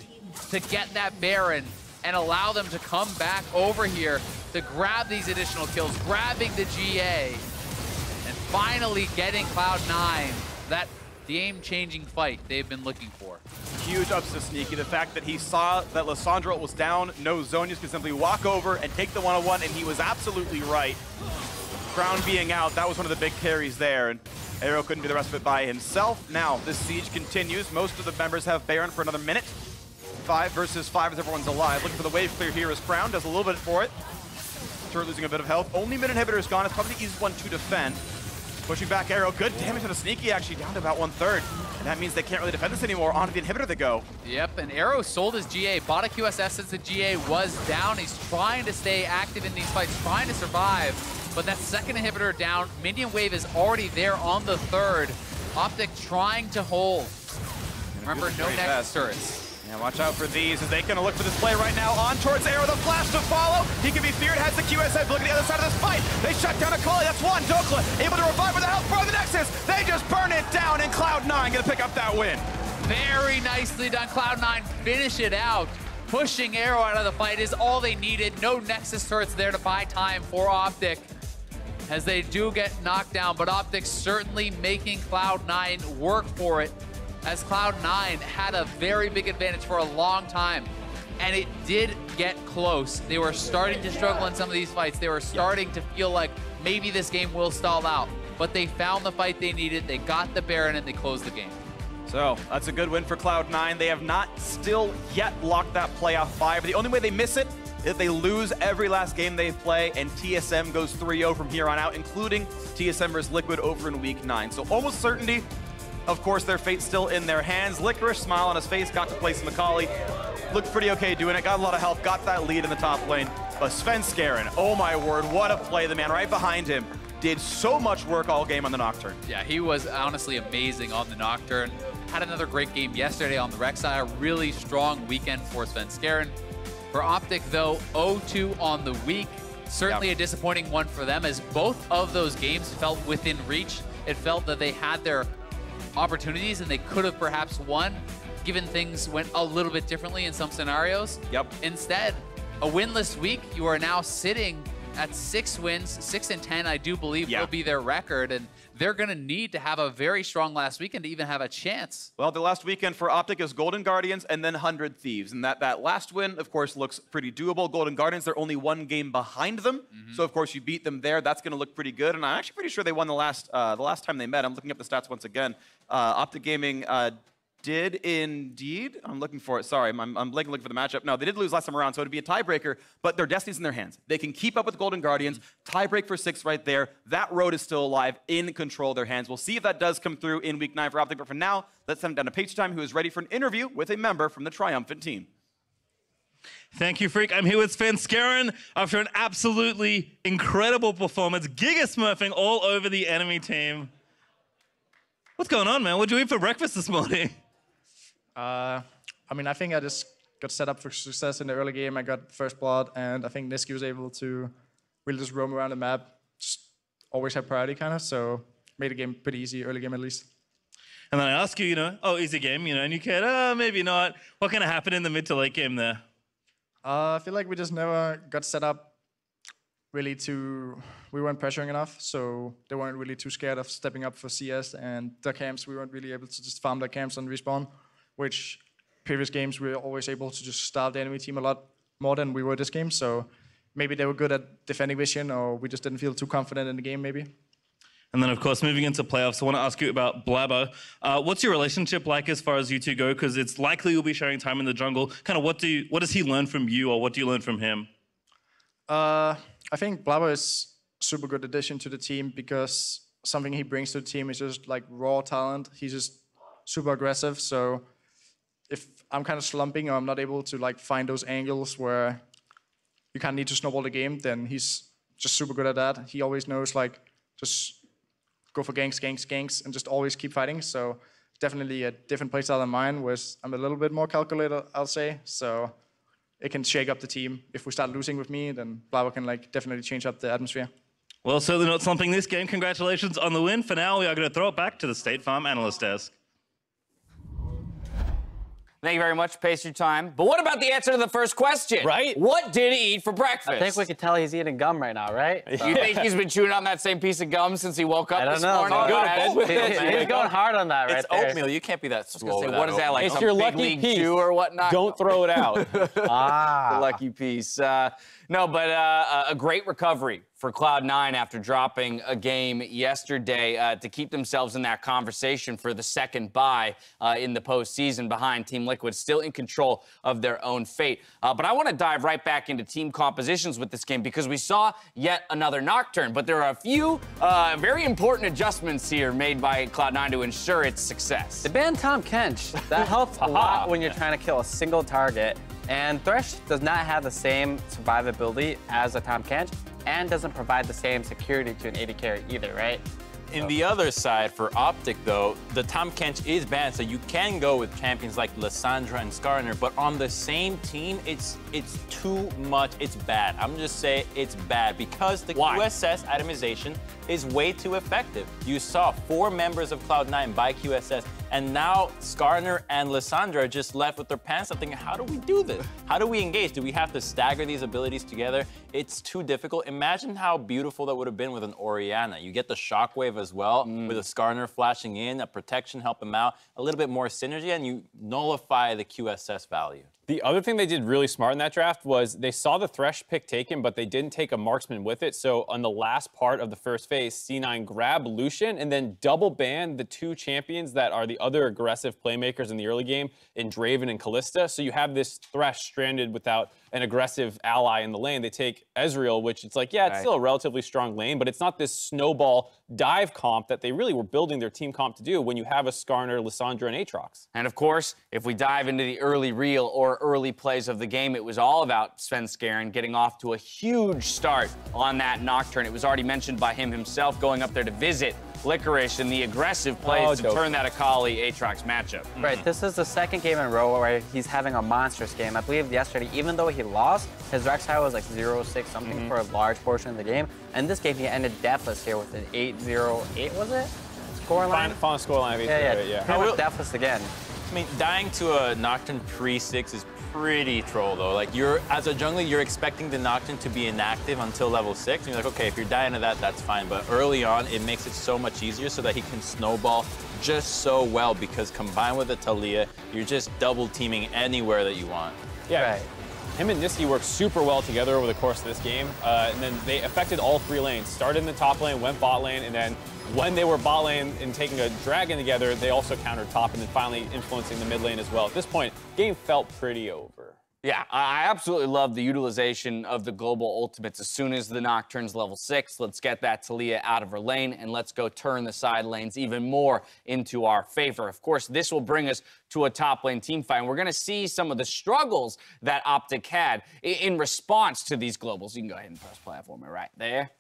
to get that Baron and allow them to come back over here to grab these additional kills, grabbing the GA, and finally getting Cloud9 that game-changing fight they've been looking for. Huge ups to Sneaky. The fact that he saw that Lissandra was down, no Zonius could simply walk over and take the one-on-one, and he was absolutely right. Crown being out, that was one of the big carries there, and Arrow couldn't do the rest of it by himself. Now, this siege continues. Most of the members have Baron for another minute. 5 versus 5 as everyone's alive. Looking for the wave clear here as Crown does a little bit for it. Turret losing a bit of health. Only mid inhibitor is gone. It's probably the easiest one to defend. Pushing back Arrow. Good damage on a Sneaky, actually down to about 1/3. And that means they can't really defend this anymore. Onto the inhibitor they go. Yep, and Arrow sold his GA, bought a QSS since the GA was down. He's trying to stay active in these fights, trying to survive. But that second inhibitor down, minion wave is already there on the third. OpTic trying to hold. Remember, no Nexus turrets. Yeah, watch out for these as they gonna look for this play right now. On towards Arrow, the flash to follow. He can be feared, has the QSS. Look at the other side of this fight. They shut down Akali, that's one. Dokla able to revive with the health for the Nexus. They just burn it down, and Cloud9 gonna pick up that win. Very nicely done. Cloud9 finish it out. Pushing Arrow out of the fight is all they needed. No Nexus turrets there to buy time for OpTic as they do get knocked down, but OpTic certainly making Cloud9 work for it, as Cloud9 had a very big advantage for a long time, and it did get close. They were starting to struggle in some of these fights. They were starting to feel like maybe this game will stall out, but they found the fight they needed. They got the Baron, and they closed the game. So that's a good win for Cloud9. They have not still yet locked that playoff 5. The only way they miss it is if they lose every last game they play, and TSM goes 3-0 from here on out, including TSM versus Liquid over in Week 9. So almost certainty. Of course, their fate's still in their hands. Licorice, smile on his face, got to play some Akali. Looked pretty okay doing it, got a lot of help, got that lead in the top lane. But Svenskeren, oh my word, what a play. The man right behind him did so much work all game on the Nocturne. Yeah, he was honestly amazing on the Nocturne. Had another great game yesterday on the Rek'Sai. A really strong weekend for Svenskeren. For OpTic, though, 0-2 on the week. Certainly a disappointing one for them, as both of those games felt within reach. It felt that they had their opportunities and they could have perhaps won, given things went a little bit differently in some scenarios. Yep. Instead, a winless week, you are now sitting at 6 wins, 6-10, I do believe will be their record, and they're going to need to have a very strong last weekend to even have a chance. Well, the last weekend for OpTic is Golden Guardians and then 100 Thieves. And that last win, of course, looks pretty doable. Golden Guardians, they're only one game behind them. So, of course, you beat them there. That's going to look pretty good. And I'm actually pretty sure they won the last time they met. I'm looking up the stats once again. OpTic Gaming did indeed. I'm looking for it. Sorry, I'm looking for the matchup. No, they did lose last time around, so it'd be a tiebreaker, but their destiny's in their hands. They can keep up with the Golden Guardians. Tiebreak for 6 right there. That road is still alive, in control of their hands. We'll see if that does come through in Week 9 for OpTic, but for now, let's send it down to Page Time, who is ready for an interview with a member from the Triumphant team. Thank you, Freak. I'm here with Sven Skaren after an absolutely incredible performance, giga-smurfing all over the enemy team. What's going on, man? What'd you eat for breakfast this morning? I mean, I think I just got set up for success in the early game. I got first blood, and I think Nisqy was able to really just roam around the map, just always have priority kind of, so made the game pretty easy, early game at least. And then I ask you, oh, easy game, and you cared, maybe not. What kind of happened in the mid to late game there? I feel like we just never got set up really we weren't pressuring enough, so they weren't really too scared of stepping up for CS, and their camps, we weren't really able to just farm their camps and respawn, which previous games we were always able to just starve the enemy team a lot more than we were this game, so maybe they were good at defending vision, or we just didn't feel too confident in the game maybe. And then, of course, moving into playoffs, I want to ask you about Blabber. What's your relationship like as far as you two go? Because it's likely you'll be sharing time in the jungle. Kind of what does he learn from you, or what do you learn from him? I think Blabber is a super good addition to the team because something he brings to the team is just like raw talent. He's just super aggressive, so if I'm kind of slumping or I'm not able to like find those angles where you kind of need to snowball the game, then he's just super good at that. He always knows like just go for ganks, and just always keep fighting. So definitely a different playstyle than mine, where I'm a little bit more calculated, I'll say. So it can shake up the team. If we start losing with me, then Blabber can like definitely change up the atmosphere. Well, certainly not slumping this game. Congratulations on the win. For now, we are going to throw it back to the State Farm analyst desk. Thank you very much. Pace your time. But what about the answer to the first question? Right? What did he eat for breakfast? I think we could tell he's eating gum right now, right? You think he's been chewing on that same piece of gum since he woke up this morning? He's going hard on that right there. It's oatmeal. You can't be that swole. What is that, like It's some your big lucky league piece. chew or whatnot? Don't throw it out. The lucky piece. No, but a great recovery for Cloud9 after dropping a game yesterday to keep themselves in that conversation for the second bye in the postseason behind Team Liquid, still in control of their own fate. But I want to dive right back into team compositions with this game because we saw yet another Nocturne, but there are a few very important adjustments here made by Cloud9 to ensure its success. They banned Tahm Kench. That helps a lot when you're trying to kill a single target. And Thresh does not have the same survivability as a Tahm Kench and doesn't provide the same security to an AD carry either, right? In the other side, for OpTic, though, the Tahm Kench is banned, so you can go with champions like Lissandra and Skarner, but on the same team, it's too much. It's bad. I'm just saying it's bad because the QSS itemization is way too effective. You saw 4 members of Cloud9 buy QSS, and now Skarner and Lissandra are just left with their pants up thinking, how do we do this? How do we engage? Do we have to stagger these abilities together? It's too difficult. Imagine how beautiful that would have been with an Orianna. You get the shockwave as well, with a Skarner flashing in, a protection help him out, a little bit more synergy, and you nullify the QSS value. The other thing they did really smart in that draft was they saw the Thresh pick taken, but they didn't take a marksman with it. So on the last part of the first phase, C9 grabbed Lucian and then double banned the 2 champions that are the other aggressive playmakers in the early game in Draven and Kalista. So you have this Thresh stranded without an aggressive ally in the lane. They take Ezreal, which it's like, yeah, it's still a relatively strong lane, but it's not this snowball dive comp that they really were building their team comp to do when you have a Skarner, Lissandra, and Aatrox. And of course, if we dive into the early reel or early plays of the game, it was all about Sven Skaren getting off to a huge start on that Nocturne. It was already mentioned by him himself going up there to visit Licorice and the aggressive plays to turn that Akali Aatrox matchup. Right, this is the second game in a row where he's having a monstrous game. I believe yesterday, even though he lost, his Rek'Sai was like 0-6 something for a large portion of the game. And this game, he ended deathless here with an 8-0-8, was it? Scoreline? Final scoreline of 8-0-8, yeah. Pretty much deathless again. I mean, dying to a Nocturne pre-6 is pretty troll though. Like as a jungler, you're expecting the Nocturne to be inactive until level 6. And you're like, okay, if you're dying to that, that's fine. But early on, it makes it so much easier so that he can snowball just so well, because combined with the Talia, you're just double teaming anywhere that you want. Yeah. Right. Him and Nisqy worked super well together over the course of this game, and then they affected all 3 lanes. Started in the top lane, went bot lane, and then when they were bot lane and taking a dragon together, they also countered top, and then finally influencing the mid lane as well. At this point, game felt pretty over. Yeah, I absolutely love the utilization of the global ultimates. As soon as the Nocturne's level 6, let's get that Talia out of her lane, and let's go turn the side lanes even more into our favor. Of course, this will bring us to a top lane team fight, and we're going to see some of the struggles that OpTic had in response to these globals. You can go ahead and press play for me right there.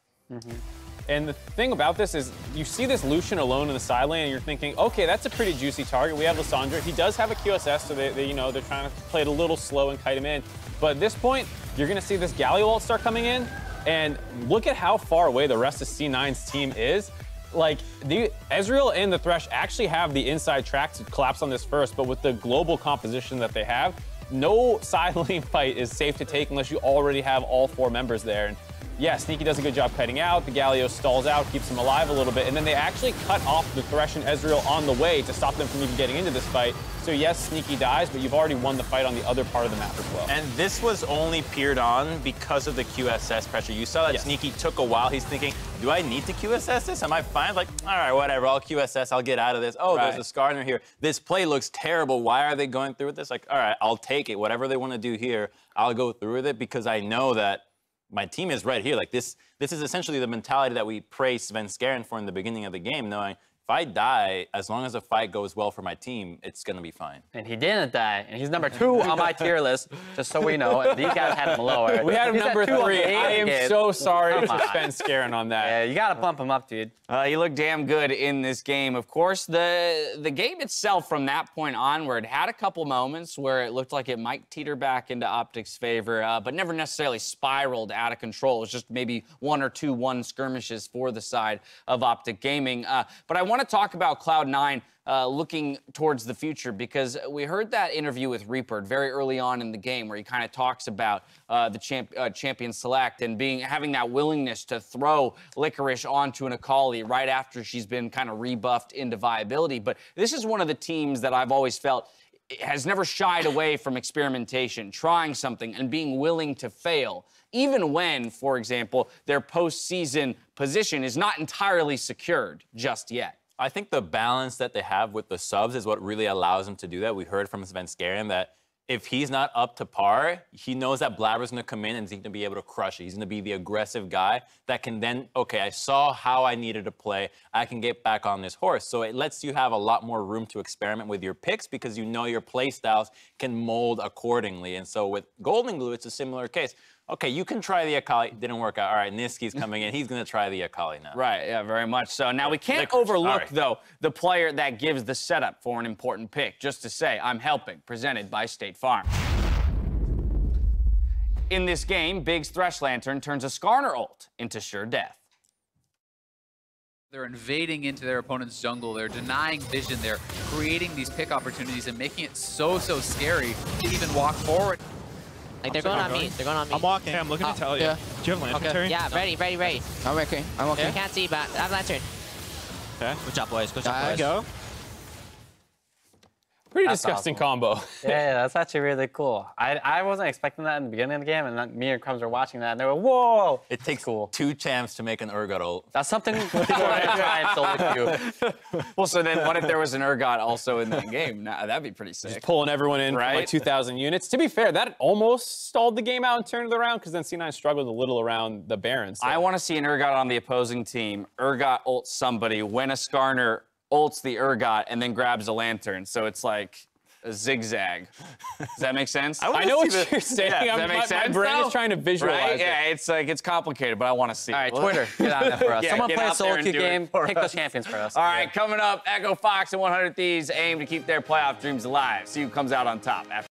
And the thing about this is you see this Lucian alone in the side lane and you're thinking, okay, that's a pretty juicy target. We have Lissandra. He does have a QSS, so they're trying to play it a little slow and kite him in. But at this point, you're going to see this Galio ult start coming in, and look at how far away the rest of C9's team is. Like, the Ezreal and the Thresh actually have the inside track to collapse on this first, but with the global composition that they have, no side lane fight is safe to take unless you already have all 4 members there. And yeah, Sneaky does a good job cutting out. The Galio stalls out, keeps him alive a little bit, and then they actually cut off the Thresh and Ezreal on the way to stop them from even getting into this fight. So yes, Sneaky dies, but you've already won the fight on the other part of the map as well. And this was only peered on because of the QSS pressure. You saw that Yes. Sneaky took a while. He's thinking, do I need to QSS this? Am I fine? Like, all right, whatever, I'll QSS, I'll get out of this. Oh, Right. there's a Skarner here. This play looks terrible. Why are they going through with this? Like, all right, I'll take it. Whatever they want to do here, I'll go through with it, because I know that my team is right here. Like, this is essentially the mentality that we praised Svenskeren for in the beginning of the game, knowing if I die, as long as the fight goes well for my team, it's going to be fine. And he didn't die, and he's number 2 on my tier list, just so we know. These guys had him lower. We had him He's at number 2 on 3. the I am kid. so sorry to Come on. spend Scaring on that. Yeah, you gotta bump him up, dude. He looked damn good in this game. Of course, the game itself from that point onward had a couple moments where it looked like it might teeter back into OpTic's favor, but never necessarily spiraled out of control. It was just maybe 1 or 2 skirmishes for the side of OpTic Gaming. But I want to talk about Cloud9 looking towards the future, because we heard that interview with Reaper very early on in the game where he kind of talks about the champion select and having that willingness to throw Licorice onto an Akali right after she's been kind of rebuffed into viability. But this is one of the teams that I've always felt has never shied away from experimentation, trying something and being willing to fail, even when, for example, their postseason position is not entirely secured just yet. I think the balance that they have with the subs is what really allows them to do that. We heard from Svenskeren that if he's not up to par, he knows that Blabber's going to come in and he's going to be able to crush it. He's going to be the aggressive guy that can then, okay, I saw how I needed to play. I can get back on this horse. So it lets you have a lot more room to experiment with your picks, because you know your play styles can mold accordingly. And so with Golden Glue, it's a similar case. Okay, you can try the Akali. Didn't work out. All right, Nisqy's coming in. He's going to try the Akali now. Right, yeah, very much so. Now, we can't overlook, though, the player that gives the setup for an important pick, just to say, I'm helping, presented by State Farm. In this game, Big's Thresh Lantern turns a Skarner ult into sure death. They're invading into their opponent's jungle. They're denying vision. They're creating these pick opportunities and making it so scary to even walk forward. Like, they're going on me. They're going on me. I'm walking. I'm looking to tell you. Yeah. Do you have lantern turret? Yeah, ready. I'm okay. I'm okay. You can't see, but I have lantern. Okay. Good job, boys. Good job, boys. Go. Pretty That's disgusting awesome. combo. Yeah, that's actually really cool. I wasn't expecting that in the beginning of the game, and then me and Crumbs were watching that, and they were, whoa! It takes cool. 2 champs to make an Urgot ult. That's something people are trying to do. Well, so then what if there was an Urgot also in the game? Nah, that'd be pretty sick. Just pulling everyone in Right? for like 2,000 units. To be fair, that almost stalled the game out and turned it around, because then C9 struggled a little around the Baron. So. I want to see an Urgot on the opposing team. Urgot ults somebody when a Skarner ults the Urgot and then grabs a lantern. So it's like a zigzag. Does that make sense? I know what you're saying. Yeah, does that make sense, my brain though? is trying to visualize Right? it. Yeah, it's like, it's complicated, but I want to see All right, it. Twitter, get on that for us. Yeah, Someone get play a out there solo and queue do it game, for pick us. those champions for us. All right, coming up, Echo Fox and 100 Thieves aim to keep their playoff dreams alive. See who comes out on top after.